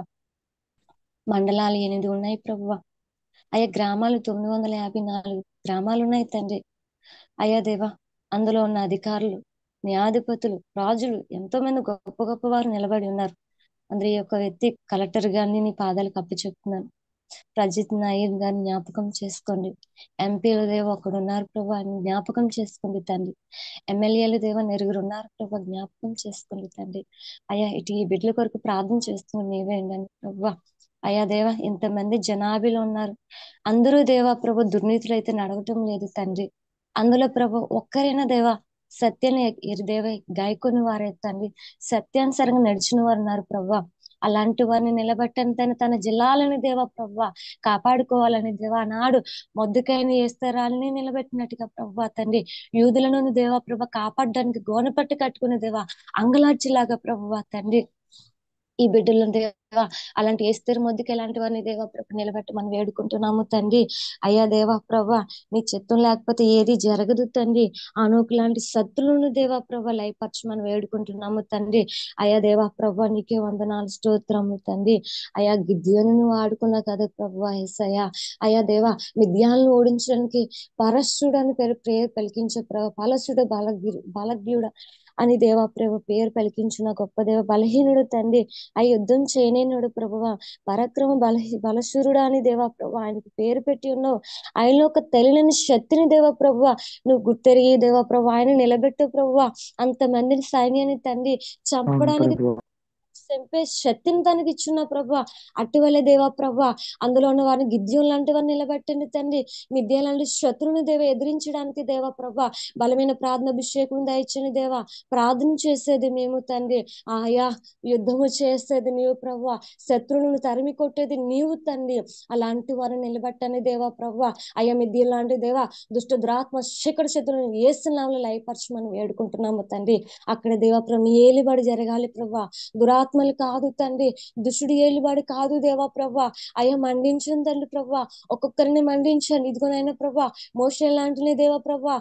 మండలాలు 8 ఉన్నాయి ప్రభా. అయ్యా గ్రామాలు 954 గ్రామాలు ఉన్నాయి తండ్రి. అయ్యా దేవా, అందులో ఉన్న అధికారులు, న్యాయాధిపతులు, రాజులు ఎంతో మంది గొప్ప గొప్ప వారు నిలబడి ఉన్నారు. అందరి యొక్క వ్యక్తి కలెక్టర్ గారిని నీ పాదాలకు అప్పచెప్తున్నాను. ప్రజిత్ నాయర్ గారిని జ్ఞాపకం చేసుకోండి. ఎంపీల దేవ ఒకడు ఉన్నారు ప్రభా, ఆయన జ్ఞాపకం చేసుకోండి తండ్రి. ఎమ్మెల్యేలు దేవ నెరుగురు ఉన్నారు ప్రభా, జ్ఞాపకం చేసుకోండి తండ్రి. అయ్యా ఇటు ఈ బిడ్డల కొరకు ప్రార్థన చేస్తుంది నీవే అండి ప్రభా. అయ్యా దేవ, ఇంతమంది జనాభాలో ఉన్నారు. అందరూ దేవా ప్రభు దుర్నీతులు అయితే నడవటం లేదు తండ్రి. అందులో ప్రభు ఒక్కరైనా దేవా సత్యాన్ని దేవ గాయకుని వారే తండ్రి, సత్యానుసరంగా నడిచిన వారు ఉన్నారు ప్రభా. అలాంటి వారిని నిలబెట్టని తన జిల్లాలని దేవా ప్రభా కాపాడుకోవాలని దేవా నాడు మొద్దుకైన ఏస్తరాలని నిలబెట్టినట్టుగా ప్రభా తండ్రి యూదులను దేవా ప్రభా కాపాడడానికి గోనపట్టి కట్టుకునే దేవా అంగలార్చిలాగా ప్రభా తండ్రి ఈ బిడ్డలను దేవా అలాంటి ఏస్తరు మొద్దుకి ఎలాంటి వారిని దేవా ప్రభు నిలబెట్టి మనం వేడుకుంటున్నాము తండ్రి. అయ్యా దేవా ప్రభా నీ చిత్తం లేకపోతే ఏది జరగదు తండ్రి. అనూకు లాంటి సత్తులను దేవా ప్రభా లయపరచమని వేడుకుంటున్నాము తండ్రి. అయ్యా దేవా ప్రభా నీకే వందనాలు స్తోత్రము తండ్రి. అయ్యా గిద్యోనును వాడుకున్నా కదా ప్రభా యేసయ్యా. అయ్యా దేవా మిద్యాలను ఓడించడానికి పరశుడు అని పేరు పలికించే ప్రభా, పలసుడు బలగ్యుడ అని దేవా ప్రభు పేరు పలికించిన గొప్ప దేవ బలహీనుడు తండ్రి. ఆ యుద్ధం చేయనేనుడు ప్రభువా, పరాక్రమ బలశూరుడా అని దేవా ప్రభు ఆయనకు పేరు పెట్టి ఉన్నావు. ఆయనలో ఒక తెలియని శక్తిని దేవా ప్రభువా నువ్వు గుర్తెరిగి దేవా ప్రభు ఆయన నిలబెట్టు ప్రభువా. అంతమందిని సైన్యాన్ని తండ్రి చంపడానికి తెంపే శక్తిని తనకి ఇచ్చిన ప్రభా. అటువలే దేవా ప్రభా అందులో ఉన్న వారిని గిద్యోన్ లాంటి వారిని నిలబెట్టండి తండ్రి. మిద్యా లాంటి శత్రువుని దేవ ఎదిరించడానికి దేవా ప్రభా బలమైన ప్రార్థన అభిషేకం దయచని దేవా. ప్రార్థన చేసేది మేము తండ్రి, ఆయా యుద్ధము చేసేది నీవు ప్రభా, శత్రువులను తరిమి కొట్టేది నీవు తండ్రి. అలాంటి వారిని నిలబెట్టని దేవా ప్రభా. అయ్యా మిద్య లాంటి దేవా దుష్ట దురాత్మ శిఖర శత్రువులను ఏసునామములో లయపరచమని వేడుకుంటున్నాము తండ్రి. అక్కడ దేవా ప్రభు ఏలుబడి జరగాలి ప్రభా. దురాత్మలు కాదు తండ్రి, దుష్టుడు ఏలుబడి కాదు దేవా ప్రభా. అయ్యా మండించండి తండ్రి ప్రభా, ఒక్కొక్కరిని మండించండి. ఇదిగోనైనా ప్రభా మోషే లాంటిని దేవా ప్రభా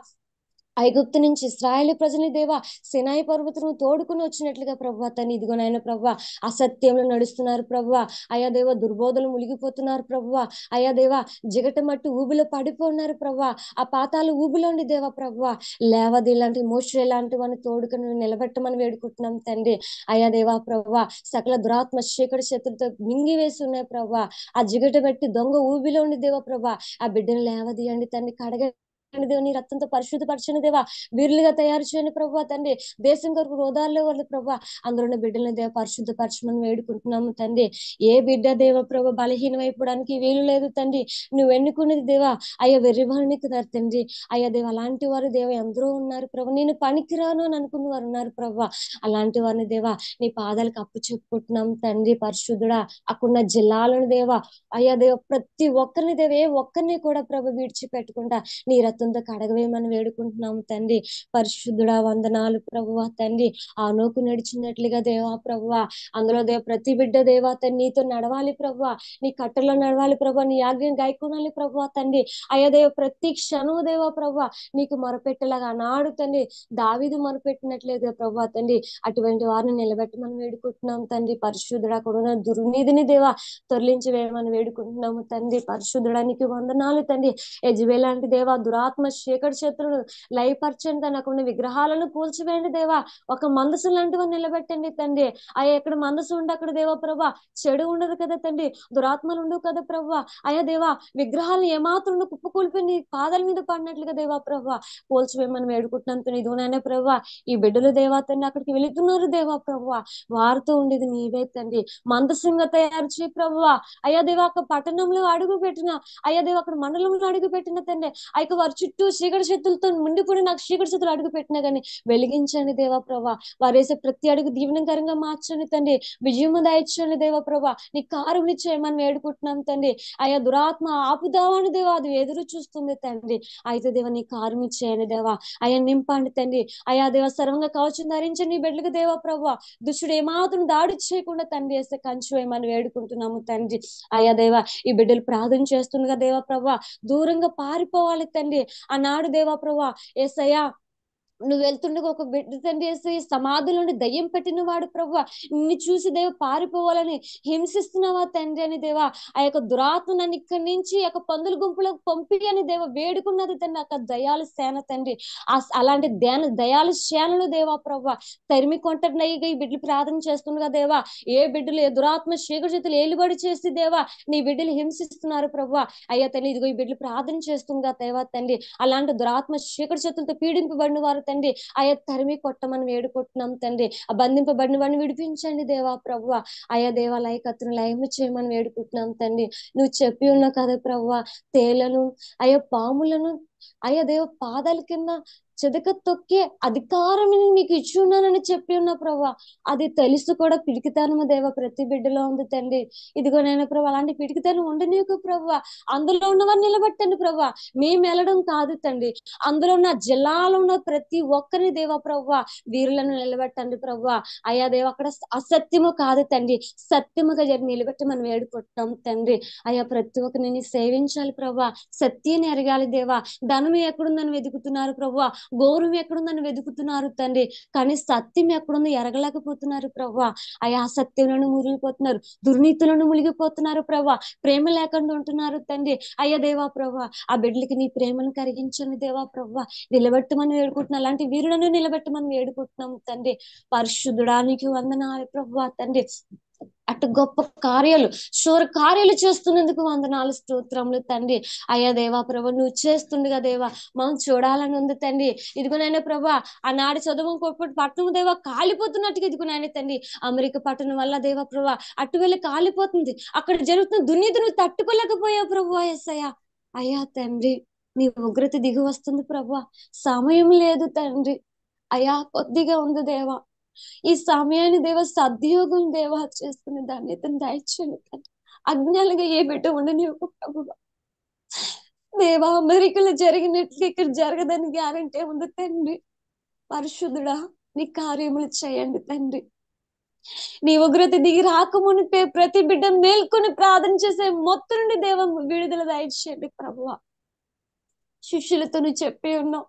ఐగుప్తు నుంచి ఇశ్రాయేలు ప్రజని దేవా సినాయి పర్వతము తోడుకుని వచ్చినట్లుగా ప్రభా తను ఇదిగోనైనా ప్రభా అసత్యంలో నడుస్తున్నారు ప్రభా. అయా దేవ దుర్బోధలు మునిగిపోతున్నారు ప్రభా. అయా దేవా జిగట మట్టి ఊబిలో పడిపోన్నారు ప్రభా. ఆ పాతాలు ఊబిలోండి దేవా ప్రభా లేవది లాంటి మోషే లాంటి వాడిని తోడుకుని నిలబెట్టమని వేడుకుంటున్నాం తండ్రి. అయా దేవా ప్రభా సకల దురాత్మ శేఖర శత్రుతో మింగి వేసి ఉన్నాయి ప్రభా. ఆ జిగట బట్టి దొంగ ఊబిలో ఉండి దేవా ప్రభా ఆ బిడ్డను లేవదీయండి తండ్రి. దేవుని రక్తంతో పరిశుద్ధపరచని దేవా వీరులుగా తయారు చేయని ప్రభా తండ్రి. దేశం కొరకు హోదాల్లో వాళ్ళు ప్రభా అందులో ఉన్న బిడ్డలను దేవ పరిశుద్ధపరచమని వేడుకుంటున్నాము తండ్రి. ఏ బిడ్డ దేవ ప్రభా బలహీనమైపోవడానికి వీలు లేదు తండ్రి. నువ్వు ఎన్నుకున్నది దేవా అయ్యా వెర్రివాళ్ళనికి తండ్రి. అయ్యా దేవ అలాంటి వారు దేవ ఎందరో ఉన్నారు ప్రభా. నేను పనికిరాను అని అనుకున్న వారు ఉన్నారు ప్రభా. అలాంటి వారిని దేవా నీ పాదాలకు అప్పు చెప్పుకుంటున్నాం తండ్రి. పరిశుద్ధుడా అక్కడున్న జిల్లాలను దేవా అయ్యా దేవ ప్రతి ఒక్కరిని దేవ ఏ ఒక్కరిని కూడా ప్రభు విడిచిపెట్టకుండా నీ రక్తంతో కడగవేమని వేడుకుంటున్నాము తండ్రి. పరిశుద్ధుడా వందనాలు ప్రభువా తండ్రి. ఆ నోకు నడిచినట్లుగా దేవా ప్రభువా అందులో దేవ ప్రతి బిడ్డ దేవా తండ్రి నీతో నడవాలి ప్రభువా. నీ కట్టలో నడవాలి ప్రభా. నీ ఆజ్ఞను గాయకొనాలి ప్రభువా తండ్రి. అయ్యా దేవ ప్రతి క్షణము దేవా ప్రభువా నీకు మొరపెట్టేలాగా నాడు తండ్రి దావీదు మొరపెట్టినట్లేదు ప్రభువా తండ్రి. అటువంటి వారిని నిలబెట్టమని వేడుకుంటున్నాం తండ్రి. పరిశుద్ధుడా కూడా దుర్నీతిని దేవా తొలగించి వేయమని వేడుకుంటున్నాము తండ్రి. పరిశుద్ధుడానికి వందనాలు తండ్రి. యెజబెల్ లాంటి దేవా దురాత్మ శేఖర శత్రువులు లయపరచండి తండ్రి. అక్కడ ఉన్న విగ్రహాలను కూల్చివేయండి దేవా. ఒక మందసు లాంటి వారిని నిలబెట్టండి తండ్రి. అయ్యా ఎక్కడ మందసు ఉండి అక్కడ దేవా ప్రభా చెడు ఉండదు కదా తండ్రి, దురాత్మలు ఉండవు కదా ప్రభా. అయ్యా దేవా విగ్రహాలను ఏమాత్రం కుప్పకూలిపోయి నీ పాదాల మీద పడినట్లుగా దేవా ప్రభా పోల్చివేయమని వేడుకుంటున్నాను. ఇదిగోనైనా ప్రభా ఈ బిడ్డలు దేవా తండ్రి అక్కడికి వెళుతున్నారు దేవా ప్రభా వారితో ఉండేది నీవే తండ్రి. మందసింగా తయారు చేయి ప్రభువా. అయ్యా దేవా అక్కడ పట్టణంలో అడుగు పెట్టిన అయ్యా దేవా అక్కడ మండలంలో అడుగు పెట్టిన తండ్రి అయితే వారి చుట్టూ చీకటి శక్తులతో ముండిపోయి నాకు చీకటి శక్తులు అడుగు పెట్టినా కానీ వెలిగించండి దేవా ప్రభా. వారు వేసే ప్రతి అడుగు దీవెనకరంగా మార్చండి తండ్రి. విజయము దయచండి దేవా ప్రభా. నీ కారుని చేయమని వేడుకుంటున్నాం తండ్రి. అయ్యా దురాత్మ ఆపుదామని దేవా అది ఎదురు చూస్తుంది తండ్రి. అయితే దేవా నీ కారుని చేయండి దేవా. అయ్యా నింపండి తండ్రి. అయ్యా దేవా సర్వంగా కవచం ధరించండి నీ బిడ్డలకు దేవా ప్రభా. దుష్టుడు ఏమాత్రం దాడి చేయకుండా తండ్రి వేస్తే కంచు వేయమని వేడుకుంటున్నాము తండ్రి. అయ్యా దేవా ఈ బిడ్డలు ప్రార్థన చేస్తుండగా దేవా ప్రభా దూరంగా పారిపోవాలి తండ్రి. ఆనాడు దేవా ప్రభా యేసయ్యా నువ్వు వెళ్తుండగా ఒక బిడ్డ తండ్రి వేసి సమాధుల నుండి దయ్యం పెట్టిన వాడు ప్రభు నిన్ను చూసి దేవ పారిపోవాలని హింసిస్తున్నావా తండ్రి అని దేవా ఆ యొక్క దురాత్మ నన్ను ఇక్కడి నుంచి యొక్క పందుల గుంపులకు పంపి అని దేవ వేడుకున్నది తండ్రి. అక్కడ దయాలు సేన తండ్రి అలాంటి దయాలు సేనలు దేవా ప్రభు తరిమి కొంటున్నాయిగా ఈ బిడ్డలు ప్రార్థన చేస్తుండగా దేవా ఏ బిడ్డలు ఏ దురాత్మ శీఘ్ర చేతులు ఏలుబడి చేసి దేవా నీ బిడ్డలు హింసిస్తున్నారు ప్రభు. అయ్యా తండ్రి ఇదిగో ఈ బిడ్డలు ప్రార్థన చేస్తుండగా దేవా తండ్రి అలాంటి దురాత్మ శీఘ్ర చేతులతో పీడింపబడిన వారు తండ్రి అయ్యా తరిమి కొట్టమని వేడుకుంటున్నాం తండ్రి. ఆ బంధింపబడిన వాడిని విడిపించండి దేవా ప్రభువా. అయ్యా దేవా లయకత్తును లయము చేయమని వేడుకుంటున్నాం తండ్రి. నువ్వు చెప్పి ఉన్నావు కదా ప్రభువా తేలను అయ్యా పాములను అయ్యా దేవ పాదాల కింద చెదక తొక్కే అధికారం మీకు ఇచ్చి ఉన్నానని చెప్పి ఉన్నా ప్రభా. అది తెలుసు కూడా పిడికితనము దేవ ప్రతి బిడ్డలో ఉంది తండ్రి. ఇదిగోనైనా ప్రభా అలాంటి పిడికితనం ఉండనీకు ప్రభా. అందులో ఉన్నవారిని నిలబెట్టండి ప్రభా. మేము వెళ్ళడం కాదు తండ్రి, అందులో ఉన్న జిల్లాలో ఉన్న ప్రతి ఒక్కరిని దేవా ప్రభా వీరులను నిలబెట్టండి ప్రభా. అయ్యా దేవ అక్కడ అసత్యము కాదు తండ్రి, సత్యముగా జరిగి నిలబెట్టి మనం వేడుకుంటున్నాం తండ్రి. అయ్యా ప్రతి ఒక్కరిని సేవించాలి ప్రభా. సత్యాన్ని ఎరగాలి దేవా. ధనం ఎక్కడుందని వెతుకుతున్నారు ప్రభా, గౌరవం ఎక్కడుందని వెతుకుతున్నారు తండ్రి, కానీ సత్యం ఎక్కడుందో ఎరగలేకపోతున్నారు ప్రభా. అయ్యా అసత్యంలోనూ మునిగిపోతున్నారు, దుర్నీతులను మునిగిపోతున్నారు ప్రభా. ప్రేమ లేకుండా ఉంటున్నారు తండ్రి. అయ్యా దేవా ప్రభా ఆ బిడ్డలకి నీ ప్రేమను కరిగించండి దేవా ప్రభా. నిలబెట్టమని వేడుకుంటున్నాం, అలాంటి వీరులను నిలబెట్టమని వేడుకుంటున్నాం తండ్రి. పరిశుద్ధుడానికి వందనాలు ప్రభా తండ్రి. అటు గొప్ప కార్యాలు శూర కార్యాలు చేస్తున్నందుకు వందనాలు స్తోత్రములు తండ్రి. అయ్యా దేవా ప్రభా, నువ్వు చేస్తుండగా దేవా మనం చూడాలని ఉంది తండ్రి. ఇదిగోనైనా ప్రభా, ఆనాడు చదువు పట్టణం దేవా కాలిపోతున్నట్టుగా ఇదిగోనైనా తండ్రి అమెరికా పట్టణం వల్ల దేవా ప్రభా అటు వెళ్ళి కాలిపోతుంది. అక్కడ జరుగుతున్న దుర్నీతి నువ్వు తట్టుకోలేకపోయావు ప్రభు. యేసయ్యా అయ్యా తండ్రి, నీ ఉగ్రత దిగి వస్తుంది ప్రభా. సమయం లేదు తండ్రి. అయ్యా కొద్దిగా ఉంది దేవా. ఈ సమయాన్ని దేవ సద్యోగం దేవా చేసుకునే ధన్యతను దయచేయండి తండ్రి. అజ్ఞానంగా ఏ బిడ్డ ఉండని ఒక ప్రభు దేవా, అమెరికాలో జరిగినట్లు ఇక్కడ జరగదని గ్యారంటీ ఉంది తండ్రి. పరిశుద్ధుడా, నీ కార్యములు చేయండి తండ్రి. నీ ఉగ్రత దిగి రాకమునిపే ప్రతి బిడ్డ మేల్కొని ప్రార్థన చేసే మొత్తం నుండి దేవ విడుదల దయచేయండి ప్రభువా. శిష్యులతో నువ్వు చెప్పి ఉన్నావు,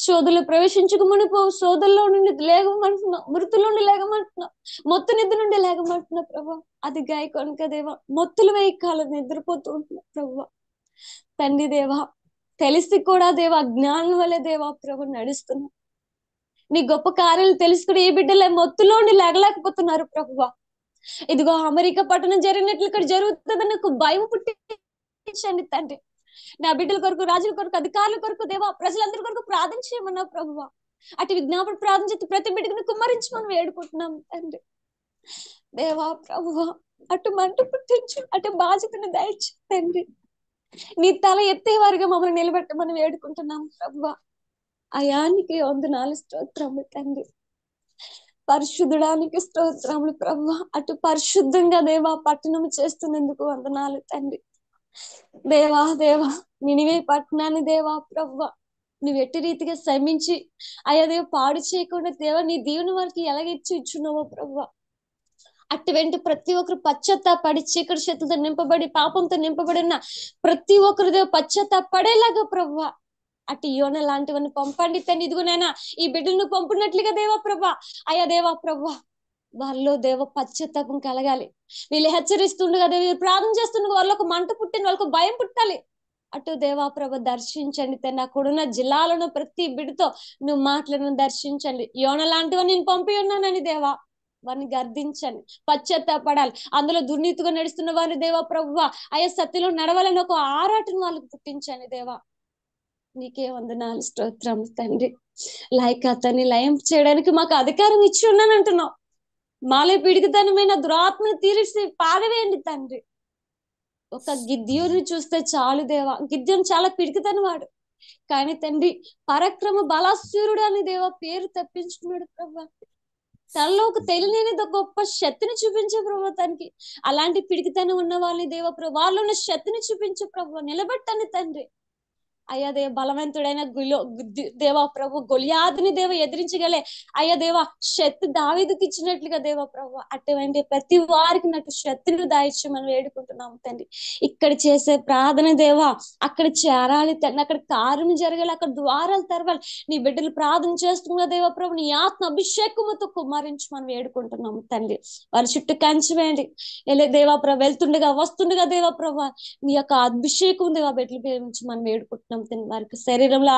శోధనలో ప్రవేశించక మునిపో శోధనలో నుండి లేగమంటున్నావు, మృతుల నుండి లేగమంటున్నావు, మొత్తు నిద్ర నుండి లేగమంటున్నావు ప్రభా. అది గాయ కనుక దేవా మొత్తులు వేయి కాలం నిద్రపోతూ ఉంటున్నావు ప్రభా. తండ్రి దేవా, తెలిసి కూడా దేవా జ్ఞానం వల్లే దేవా ప్రభు నడుస్తున్నావు. నీ గొప్ప కార్యాలు తెలుసుకుని ఈ బిడ్డలే మొత్తులోండి లేగలేకపోతున్నారు ప్రభువా. ఇదిగో అమెరికా పట్టణం జరిగినట్లు ఇక్కడ జరుగుతుందని నాకు భయం పుట్టించండి తండ్రి. నా బిడ్డల కొరకు, రాజుల కొరకు, అధికారుల కొరకు దేవా ప్రజలందరి కొరకు ప్రార్థన చేయమన్నావు ప్రభువా. అటు విజ్ఞాపన ప్రార్థన చేసి ప్రతి బిడ్డకు కుమ్మరించమని వేడుకుంటున్నాం తండ్రి. దేవా ప్రభువా, అటు మంట పుట్టించు, అటు బాధ్యతను దయచు తండ్రి. నీ తల ఎత్తేవారుగా మమ్మల్ని నిలబెట్టమని వేడుకుంటున్నాం ప్రభువా. అయానికి వందనాలు స్తోత్రములు తండ్రి. పరిశుద్ధుడానికి స్తోత్రములు ప్రభువా. అటు పరిశుద్ధంగా దేవా పట్టణం చేస్తున్నందుకు వందనాలు తండ్రి. దేవా దేవా, నినివే పట్టణాన్ని దేవా ప్రభువా నువ్వు ఎట్టి రీతిగా శ్రమించి అయ్యా దేవ పాడు చేయకుండా దేవా నీ దేవుని వారికి ఎలాగిచ్చి ఇచ్చున్నావో ప్రభువా, అట్టి వెంట ప్రతి ఒక్కరు పశ్చాత్తాపడి చీకటి శక్తులతో నింపబడి పాపంతో నింపబడిన ప్రతి ఒక్కరు దేవ పశ్చాత్తాపడేలాగా ప్రభువా అటు యోన లాంటివన్నీ పంపండి తండ్రి. ఇదిగోనైనా ఈ బిడ్డను పంపినట్లుగా దేవా ప్రభా అయ్యా దేవా ప్రభా వాళ్ళలో దేవ పశ్చాత్తాపం కలగాలి. వీళ్ళు హెచ్చరిస్తుండగా దేవ ప్రార్థన చేస్తుండగా వాళ్ళకు మంట పుట్టిన వాళ్ళకు భయం పుట్టాలి. అటు దేవా ప్రభ దర్శించండి తండ్రి. అక్కడున్న జిల్లాలను ప్రతి బిడ్డతో నువ్వు మాటలను దర్శించండి. యోన లాంటివని నేను పంపి ఉన్నానని దేవా వారిని గర్దించండి, పశ్చాత్తాపడాలి. అందులో దుర్నీతిగా నడుస్తున్న వారిని దేవా ప్రభువా అయ్యా సత్యలో నడవాలని ఒక ఆరాటను వాళ్ళకు పుట్టించండి దేవా. నీకే వందనాలు స్తోత్రం తండ్రి. లైకతని లయం చేయడానికి మాకు అధికారం ఇచ్చి ఉన్నాను అంటున్నావు. మాలే పిడికితనమైన దురాత్మను తీర్చి పారవేయండి తండ్రి. ఒక గిద్యోని చూస్తే చాలు దేవా, గిద్యోని చాలా పిడికితనం వాడు, కానీ తండ్రి పరాక్రమ బలాసూరుడు అని దేవా పేరు తప్పించుకున్నాడు ప్రభా. తనలో ఒక తెలియని గొప్ప శక్తిని చూపించే ప్రభు తనకి. అలాంటి పిడికితనం ఉన్న వాళ్ళని దేవ ప్రభు వాళ్ళు ఉన్న శక్తిని చూపించే ప్రభు నిలబెట్టండి తండ్రి. అయ్యా దేవ బలవంతుడైన దేవా ప్రభు గొలియాదుని దేవ ఎదిరించగలే అయ్యా దేవా శక్తి దావీదుకి ఇచ్చినట్లుగా దేవా ప్రభు అటువంటి ప్రతి వారికి నాకు శక్తిని దాయిచ్చమని వేడుకుంటున్నాము తండ్రి. ఇక్కడ చేసే ప్రార్థన దేవా అక్కడ చేరాలి తండ్రి, అక్కడ కార్యం జరగాలి, అక్కడ ద్వారాలు తెరవాలి. నీ బిడ్డలు ప్రార్థన చేస్తున్నా దేవా ప్రభు నీ ఆత్మ అభిషేకముతో కుమ్మరించమని వేడుకుంటున్నాము తండ్రి. వారి చుట్టూ కంచి వేయండి. ఎలా దేవా ప్రభు వెళ్తుండగా వస్తుండగా దేవా ప్రభు నీ యొక్క అభిషేకం దేవా బిడ్డలు ప్రేమించి మనం వేడుకుంటున్నాం తండ్రి. వారికి శరీరంలో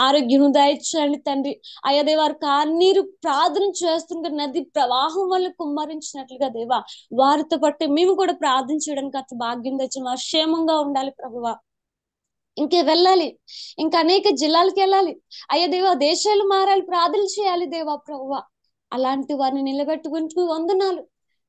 ఆరోగ్యం దయచేయండి తండ్రి. అయ్యా దేవ వారికి కన్నీరు ప్రార్థన చేస్తుంటే నది ప్రవాహం వల్ల కుమ్మరించినట్లుగా దేవా వారితో పాటు మేము కూడా ప్రార్థన చేయడానికి అతి భాగ్యం తెచ్చి మా క్షేమంగా ఉండాలి ప్రభువా. ఇంకే వెళ్ళాలి, ఇంకా అనేక జిల్లాలకు వెళ్ళాలి అయ్యా దేవా, దేశాలు మారాలి, ప్రార్థన చేయాలి దేవా ప్రభువా. అలాంటి వారిని నిలబెట్టుకుంటూ వందనాలు.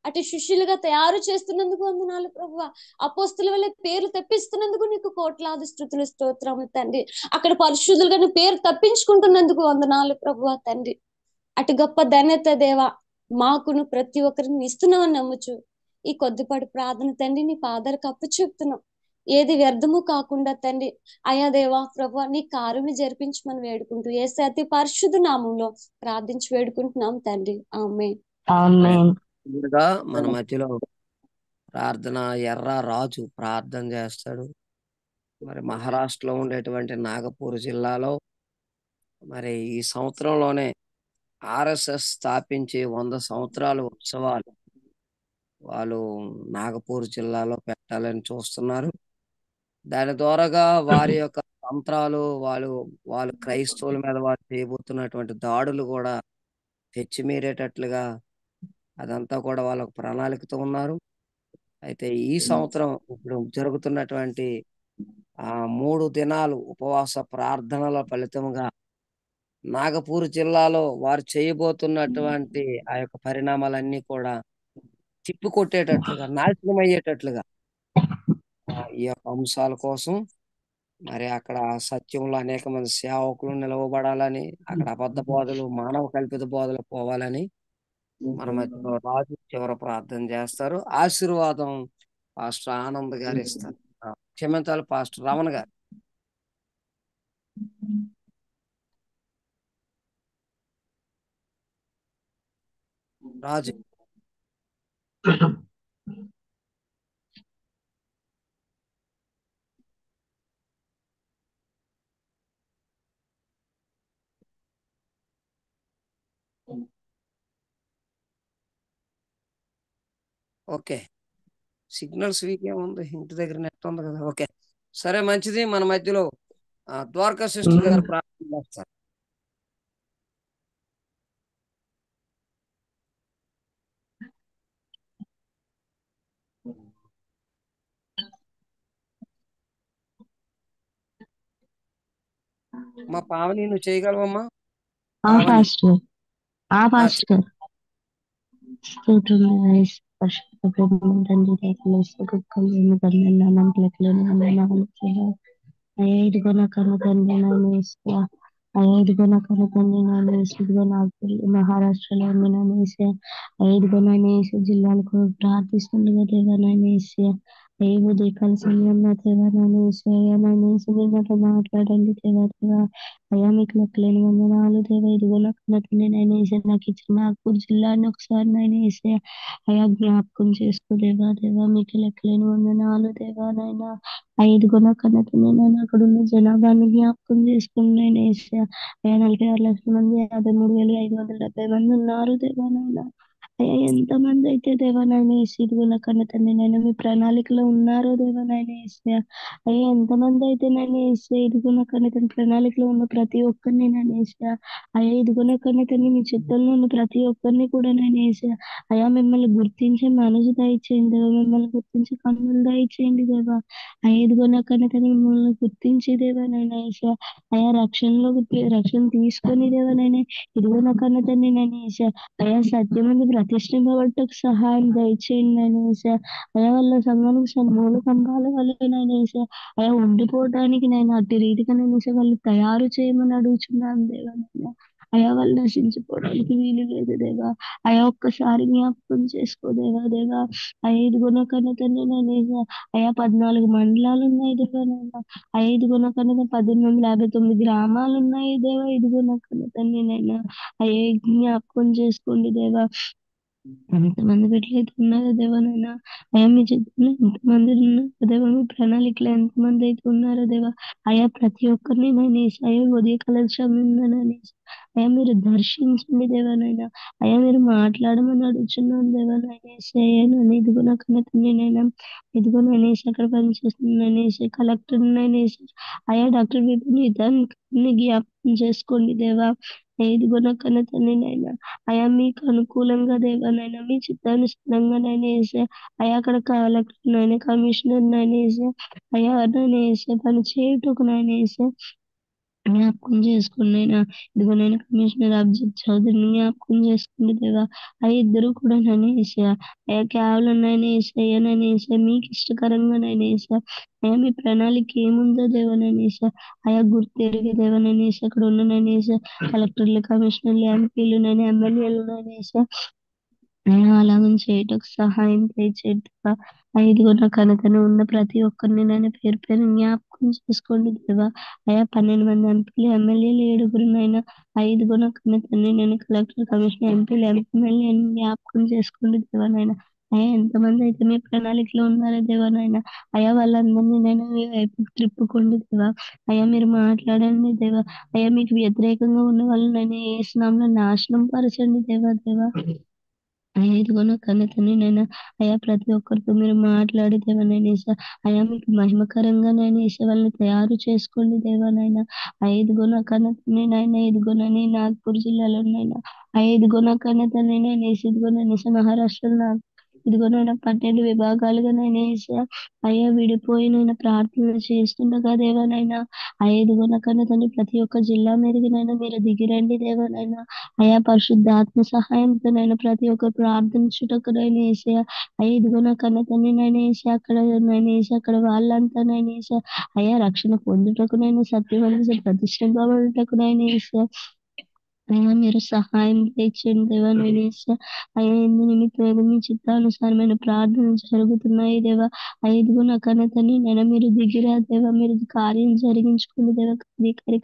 అటు శిష్యులుగా తయారు చేస్తున్నందుకు వందనాలు ప్రభువా. అపోస్తుల వల్ల పేర్లు తెప్పిస్తున్నందుకు నీకు కోట్లాది స్తుతులు స్తోత్రములు తండ్రి. అక్కడ పరిశుద్ధులుగా నీ పేరు తప్పించుకుంటున్నందుకు వందనాలు ప్రభువా తండ్రి. అటు గొప్ప ధన్యత దేవా మాకును ప్రతి ఒక్కరిని ఇస్తున్నామని నమ్ముచు ఈ కొద్దిపాటి ప్రార్థన తండ్రి నీ పాదాలకు అప్పు చెప్తున్నాం. ఏది వ్యర్థము కాకుండా తండ్రి అయా దేవా ప్రభువా నీ కార్యము జరిపించమని వేడుకుంటూ యేసు అతి పరిశుద్ధ నామంలో ప్రార్థించి వేడుకుంటున్నాం తండ్రి. ఆమేన్. ఆమేన్. ముందుగా మన మధ్యలో ప్రార్థన ఎర్ర రాజు ప్రార్థన చేస్తాడు. మరి మహారాష్ట్రలో ఉండేటువంటి నాగపూర్ జిల్లాలో మరి ఈ సంవత్సరంలోనే ఆర్ఎస్ఎస్ స్థాపించి 100 సంవత్సరాలు ఉత్సవాలు వాళ్ళు నాగపూర్ జిల్లాలో పెట్టాలని చూస్తున్నారు. దాని ద్వారాగా వారి యొక్క తంత్రాలు వాళ్ళు క్రైస్తవుల మీద వారు చేయబోతున్నటువంటి దాడులు కూడా తెచ్చిమీరేటట్లుగా అదంతా కూడా వాళ్ళ ప్రణాళికతో ఉన్నారు. అయితే ఈ సంవత్సరం ఇప్పుడు జరుగుతున్నటువంటి 3 దినాలు ఉపవాస ప్రార్థనల ఫలితంగా నాగపూర్ జిల్లాలో వారు చేయబోతున్నటువంటి ఆ యొక్క పరిణామాలన్నీ కూడా తిప్పికొట్టేటట్లుగా, నాశనం అయ్యేటట్లుగా ఈ యొక్క అంశాల కోసం మరి అక్కడ సత్యంలో అనేక మంది సేవకులు నిలవబడాలని, అక్కడ అబద్ధ బోధలు, మానవ కల్పిత బోధలు పోవాలని మన మధ్యలో రాజు చివర ప్రార్థన చేస్తారు. ఆశీర్వాదం పాస్టర్ ఆనంద్ గారు ఇస్తారు. క్షమించాలి, పాస్టర్ రమణ గారు. రాజు. ఓకే, సిగ్నల్స్ వీక్ ఏముంది, ఇంటి దగ్గర నెట్ ఉంది కదా. ఓకే, సరే, మంచిది. మన మధ్యలో ద్వారకా సిస్టర్ గారు ప్రార్థన చేస్తారు. మా పావని, నువ్వు చేయగలవమ్మా? పావని. పాస్టర్ పాస్టర్ స్తోత్రం యేసు పరిశుద్ధ ప్రభువు తండ్రి రేఖలు సుఖం ఏమి కన్నా నమ్మకలేని వందనాలు అయ్యా ఇదిగో నా కన్న తండ్రి నాయన యేసయ్యా అయ్యా ఇదిగో నా కన్న తండ్రి నాయన యేసు ఇదిగో నాగపూర్ మహారాష్ట్రలో ఉంది నాయన యేసయ్యా అయ్యా ఇదిగో నాయన యేసు జిల్లాలకు ప్రార్థిస్తుండగా దేవా నాయన యేసయ్యా అయ్యా ఉదయకాల సమయంలో దేవా నాయన యేసయ్యా నాయన యేసు మీరు నాతో మాట్లాడండి దేవా దేవా అయ్యా మీకు లెక్కలేని వందనాలు దేవా ఇదిగో నా కన్న తండ్రి నాయన యేసయ్యా నాకు ఇచ్చిన నాగపూర్ జిల్లాని ఒకసారి నాయన యేసయ్యా అయ్యా జ్ఞాపకం చేసుకో దేవా దేవా మీకు లెక్కలేని వందనాలు దేవా నాయన ఇదిగో నా కన్న తండ్రి నాయన అక్కడ ఉన్న జనాభాని జ్ఞాపకం చేసుకుని నేను యేసయ్యా అయ్యా 46 లక్షల మంది 53,570 మంది ఉన్నారు దేవా నాయన అయ్యా ఎంతమంది అయితే దేవా నాయన యేసు ఇదిగో నా కన్న తండ్రి నాయన మీ ప్రణాళికలో ఉన్నారో దేవా నాయన యేసయ్యా అయ్యా ఎంతమంది అయితే నాయన యేసయ్యా ఇదిగో నా కన్న తండ్రి ప్రణాళికలో ఉన్న ప్రతి ఒక్కరిని నాయన యేసయ్యా అయ్యా ఇదిగో నా కన్న తండ్రి మీ చిత్తంలో ఉన్న ప్రతి ఒక్కరిని కూడా నాయన యేసయ్యా అయ్యా మిమ్మల్ని గుర్తించే మనసు దయచేయండి దేవా మిమ్మల్ని గుర్తించే కన్నులు దయచేయండి దేవా అయ్యా ఇదిగో నా కన్న తండ్రి మిమ్మల్ని గుర్తించి దేవా నాయన యేసయ్యా అయ్యా రక్షణ తీసుకొని దేవా నాయన ఇదిగో నా కన్న తండ్రి నాయన యేసయ్యా అయ్యా సత్యమందు ప్రతిష్ఠింపబట్టకు సహాయం దయచేయండి నాయన యేసయ్యా అయ్యా వాళ్ళ సంఘానికి మూల కంబాల వల్ల నాయన యేసయ్యా అయ్యా ఉండిపోవడానికి నేను అట్టి రీతిగా నేను యేసయ్యా వాళ్ళు తయారు చేయమని అడుగుచున్నాను దేవా నాయన అయ్యా వాళ్ళు నశించిపోవడానికి వీలు లేదు దేవా అయ్యా ఒక్కసారి జ్ఞాపకం చేసుకో దేవా దేవా అయ్యా ఇదిగో నా కన్న తండ్రి నాయన యేసయ్యా అయ్యా 14 మండలాలు ఉన్నాయి దేవా నాయన అయ్యా ఇదిగో నా కన్న 1859 గ్రామాలు ఉన్నాయి దేవా ఇదిగో నా కన్న తండ్రి నాయన అయ్యా జ్ఞాపకం చేసుకోండి దేవా ఎంతమంది బిడ్డలు అయితే ఉన్నారో దేవా నాయన అయ్యా మీ చిత్తంలో ఎంతమంది ఉన్నారు దేవా మీ ప్రణాళికలో ఎంతమంది అయితే ఉన్నారో దేవా అయ్యా ప్రతి ఒక్కరిని నేను అయ్యా ఉదయకాల సమయంలో అయ్యా మీరు దర్శించండి దేవా నాయన అయ్యా మీరు మాట్లాడమని అడుగుతున్నాను దేవా నాయన అయ్యా నన్ను ఇదిగో నా కన్న తండ్రి నాయన ఇదిగో నేను అక్కడ పనిచేస్తున్నాను కలెక్టర్ నేను అయ్యా డాక్టర్ విపిన్ జ్ఞాపకం చేసుకోండి దేవా ఇదిగో నా కన్న తండ్రి నాయన అయ్యా మీకు అనుకూలంగా దేవా నాయన మీ చిత్తానుసారంగా నాయన యేసయ్యా అయ్యా అక్కడ కలెక్టర్ నాయన కమిషనర్ నాయన యేసయ్యా అయ్యా నాయన యేసయ్యా పని చేయటకు నాయన యేసయ్యా జ్ఞాపకం చేసుకోండి నాయన ఇదిగో నేను కమిషనర్ అభిజిత్ చౌదరిని జ్ఞాపకం చేసుకోండి దేవా అయ్యా ఇద్దరు కూడా నాయన యేసయ్యా అయ్యా కేవలం నాయన యేసయ్యా నాయన యేసయ్యా మీకు ఇష్టకరంగా నాయన యేసయ్యా అయ్యా మీ ప్రణాళిక ఏముందో దేవా నాయన యేసయ్యా అయ్యా గుర్తెరిగే దేవా నాయన యేసయ్యా అక్కడ ఉన్న నాయన యేసయ్యా కలెక్టర్లు కమిషనర్లు ఎంపీలు నాయన ఎమ్మెల్యేలు నాయన యేసయ్యా అలాగని చేయటకు సహాయం దయచేయండి ఇదిగో నా కనకన ఉన్న ప్రతి ఒక్కరిని నేను పేరు పేరు జ్ఞాపకం చేసుకోండి దేవా అయ్యా 12 మంది ఎంపీలు ఎమ్మెల్యేలు 7 నాయన ఐదుగురు నా కనకని నేను కలెక్టర్ కమిషనర్ ఎంపీలు ఎమ్మెల్యే జ్ఞాపకం చేసుకోండి దేవా నాయన అయ్యా ఎంతమంది అయితే మీ ప్రణాళికలో ఉన్నారో దేవా నాయన అయ్యా వాళ్ళందరినీ నేను మీ వైపు త్రిప్పుకోండి దేవా అయ్యా మీరు మాట్లాడండి దేవా అయ్యా మీకు వ్యతిరేకంగా ఉన్న వాళ్ళు నేను ఏ స్నామంలో నాశనం పరచండి దేవా దేవా అయ్యా ఇదిగో నా కన్న తండ్రి నైనా అయ్యా ప్రతి ఒక్కరితో మీరు మాట్లాడి దేవనైనా ఏసా అయ్యా మీకు మహిమకరంగా నైనా ఏసే వాళ్ళని తయారు చేసుకోండి దేవనైనా అయ్యా ఇదిగో నా కన్న తండ్రి నైనా ఇదిగోనని నాగ్పూర్ జిల్లాలోనైనా అయ్యా ఇదిగో నా కన్న తండ్రి నైనా ఏసి ఇదిగో నైనా మహారాష్ట్రలో ఇదిగో నైనా 12 విభాగాలుగా నైనా ఏసా అయ్యా విడిపోయి నేను ప్రార్థన చేస్తుండగా దేవనైనా అయ్యా ఇదిగో నా కన్న తండ్రి ప్రతి ఒక్క జిల్లా మీదకినైనా మీరు దిగిరండి దేవనైనా అయ్యా పరిశుద్ధాత్మ సహాయంతో నేను ప్రతి ఒక్క ప్రార్థించుటకు నేను ఏసా అయ్యా ఇదిగో నా కన్న తండ్రి నేను ఏసా అక్కడ వాళ్ళంతా నేను ఏసా అయ్యా రక్షణ పొందుటకు నేను సత్యవంత ప్రతిష్ఠింపబడుటకు నేను ఏసా అయ్యా మీరు సహాయం తెచ్చండి దేవా నేను ఏసా అయ్యా ఎందు నిమిత్తం మీ చిత్తానుసారమైన ప్రార్థన జరుగుతున్నాయి దేవా అయ్యా ఇదిగో నా కన్న తండ్రి నేను మీరు దిగిరా దేవా మీరు కార్యం జరిగించుకుని దేవా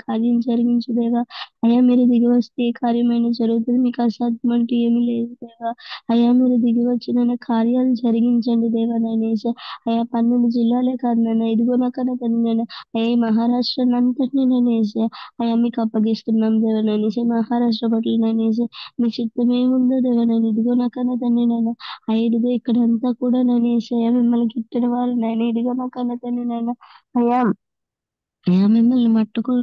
కార్యం జరిగించు దేవా అయ్యా మీరు దిగి వస్తే ఏ కార్యమైనా జరుగుతుంది మీకు అసాధ్యం అంటూ ఏమీ లేదు దేవా అయ్యా మీరు దిగి వచ్చిన కార్యాలు జరిగించండి దేవా నేను ఏసా అయ్యా 12 జిల్లాలే కాదు నన్ను ఇదిగో నా కన్న తండ్రి నేను అయ్యా మహారాష్ట్ర అంతటిని నేను ఏసా అయ్యా మీకు అప్పగిస్తున్నాం దేవా నేను మహారాష్ట్ర పట్ల నేను మీ చిత్తం ఏముందో దేవా నేను ఇదిగో నా కన్న తండ్రి నేను ఇదిగో ఇక్కడంతా కూడా నేను ఏసయ్యా మిమ్మల్ని గిట్టిన వారు నేను ఇదిగో నా కన్న తండ్రి నేను అయ్యా అయ్యా మిమ్మల్ని మట్టుకు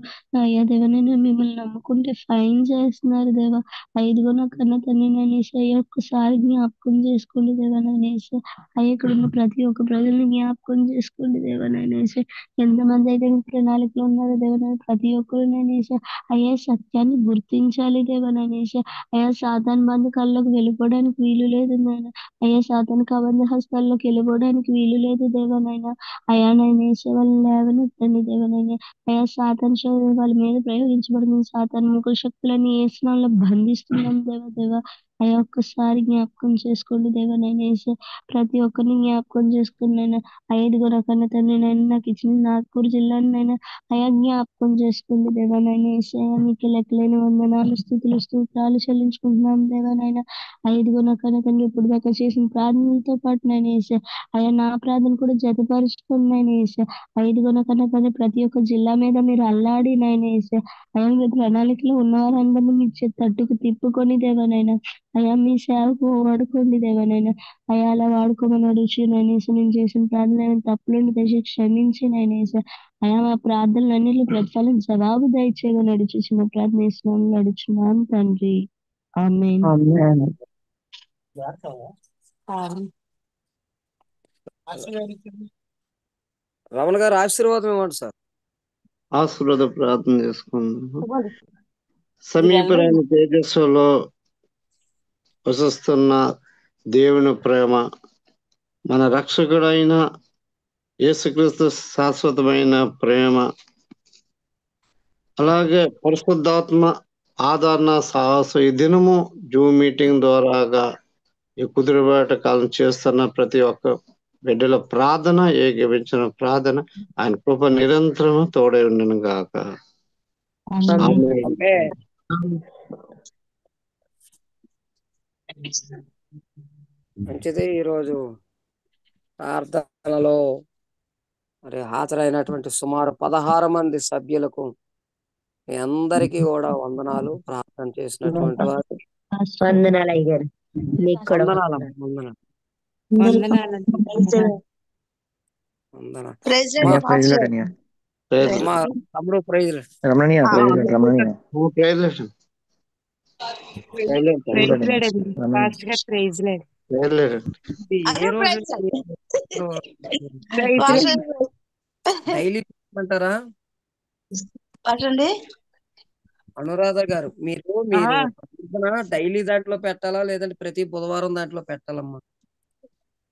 అయ్యా దేవా నేను మిమ్మల్ని నమ్ముకుంటే ఫైన్ చేస్తున్నారు దేవా ఇదిగో నా కన్న తండ్రి నేను అయ్యా ఒక్కసారి జ్ఞాపకం చేసుకోండి దేవా నేను అయ్యా ఇక్కడ ఉన్న ప్రతి ఒక్క ప్రజల్ని జ్ఞాపకం చేసుకోండి దేవా నేను ఎంతమంది అయితే మీ ప్రణాళికలో ఉన్నారో దేవా నేను ప్రతి ఒక్కరు నేను అయ్యా సత్యాన్ని గుర్తించాలి దేవా నేను అయ్యా సాతాన్ బంధకాల్లోకి వెళ్ళిపోవడానికి వీలు లేదు నాయన అయ్యా సాతాన్ కబంధ హస్తాల్లోకి వెళ్ళిపోవడానికి వీలు లేదు దేవా నాయన అయ్యా నేను వాళ్ళని లేవనెత్తండి దేవా నాయన అయ్యా సాతాన్ శోధన వాళ్ళ మీద ప్రయోగించబడిన సాతాన్ ముఖ శక్తులని ఏ స్నానంలో బంధిస్తున్నాం దేవా అయ్యా ఒక్కసారి జ్ఞాపకం చేసుకోండి దేవా నేను ప్రతి ఒక్కరిని జ్ఞాపకం చేసుకున్నాను ఐదుగురు రకాల తండ్రి నేను నాకు ఇచ్చిన నాగపూర్ జిల్లాని నేను అయ్యా జ్ఞాపకం చేసుకోండి దేవా నేను మీకు లెక్కలేని వందనాలు స్థుతులు స్తోత్రాలు చెల్లించుకుంటున్నాను దేవా నాయన ఐదుగురు రకాల తండ్రి ఇప్పుడు దాకా చేసిన ప్రార్థనలతో పాటు నేను అయ్యా నా ప్రార్థన కూడా జతపరుచుకుని నేను ఐదుగురు కన్నా తండ్రి ప్రతి ఒక్క జిల్లా మీద మీరు అల్లాడి నాయన అయ్యా మీ ప్రణాళికలో ఉన్నవారందరినీ మీ తట్టుకు తిప్పుకొని దేవనైనా అయ్యా మీ సేవకు వాడుకోండి దేవనైనా అయ్యా అలా వాడుకోమని అడుగుచి నైనేసి నేను చేసిన ప్రార్థన తప్పులను తెచ్చి క్షమించి నైనేసా అయ్యా మా ప్రార్థనలన్నింటిలో ప్రతిఫలం జవాబు దయచేయగా నడుచున్న ప్రార్థన నడుచున్నాను తండ్రి ఆమేన్ రమణ గారు ఆశీర్వాదం ఇవ్వండి సార్. ఆశీర్వాద ప్రార్థన చేసుకుందాం. సమీపరాని తేజస్సులో వసిస్తున్న దేవుని ప్రేమ, మన రక్షకుడైన యేసుక్రీస్తు శాశ్వతమైన ప్రేమ, అలాగే పరిశుద్ధాత్మ ఆదరణ సాహసం ఈ దినము జూమ్ మీటింగ్ ద్వారాగా ఈ కుదిరిబాట కాలం చేస్తున్న ప్రతి ఒక్క బిడ్డల ప్రార్థన ఏకీపించిన ప్రార్థన ఆయన కృప నిరంతరం తోడై ఉండను గాక. మంచిది. ఈరోజు ప్రార్థనలో మరి హాజరైనటువంటి సుమారు 16 మంది సభ్యులకు మీ అందరికీ కూడా వందనాలు. ప్రార్థన చేసినటువంటి వారు వందనాలు అయ్యారు. మీకు కూడా తమ్ముడు ప్రైజ్ డైలీ అంటారా అనురాధ గారు? మీరు డైలీ దాంట్లో పెట్టాలా లేదంటే ప్రతి బుధవారం దాంట్లో పెట్టాలమ్మా?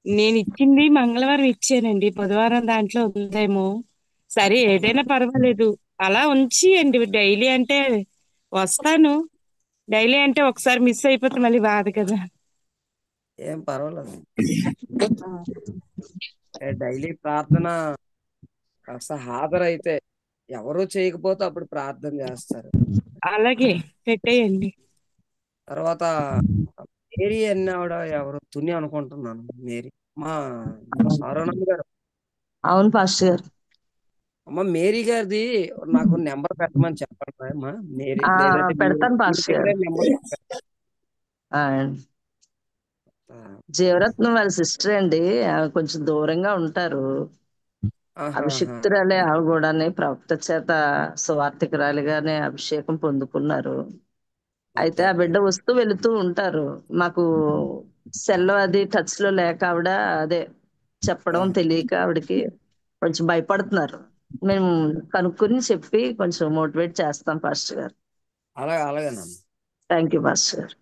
నేను ఇచ్చింది మంగళవారం ఇచ్చానండి, బుధవారం దాంట్లో ఉందేమో. సరే ఏదైనా పర్వాలేదు, అలా ఉంచియండి. డైలీ అంటే వస్తాను, డైలీ అంటే ఒకసారి మిస్ అయిపోతే మళ్ళీ బాధ కదా. ఏం పర్వాలేదు. డైలీ ప్రార్థన కాస్త హాజరైతే, ఎవరు చేయకపోతే అప్పుడు ప్రార్థన చేస్తారు. అలాగే పెట్టేయండి. తర్వాత మేరీ అన్నావిడ ఎవరు తుని అనుకుంటున్నాను. మేరీ మా సారోనమ్మ గారు. అవును పాస్టర్ గారు. అమ్మ మేరీ గారిది నాకు నెంబర్ పెట్టమని చెప్పండి అమ్మా. మేరీ పెడతాను పాస్టర్ గారు. జీవరత్నం వాళ్ళ సిస్టర్ అండి, ఆమె కొంచెం దూరంగా ఉంటారు. అభిషిక్తురాలే ఆమె కూడానే, ప్రవక్త చేత సువార్థికురాలిగానే అభిషేకం పొందుకున్నారు. అయితే ఆ బిడ్డ వస్తూ వెళుతూ ఉంటారు. మాకు సెల్ అది టచ్ లో లేక ఆవిడ అదే చెప్పడం తెలియక ఆవిడకి కొంచెం భయపడుతున్నారు. మేము కనుక్కొని చెప్పి కొంచెం మోటివేట్ చేస్తాం పాస్టర్ గారు. అలాగేనమ్మా. థ్యాంక్ యూ పాస్టర్ గారు.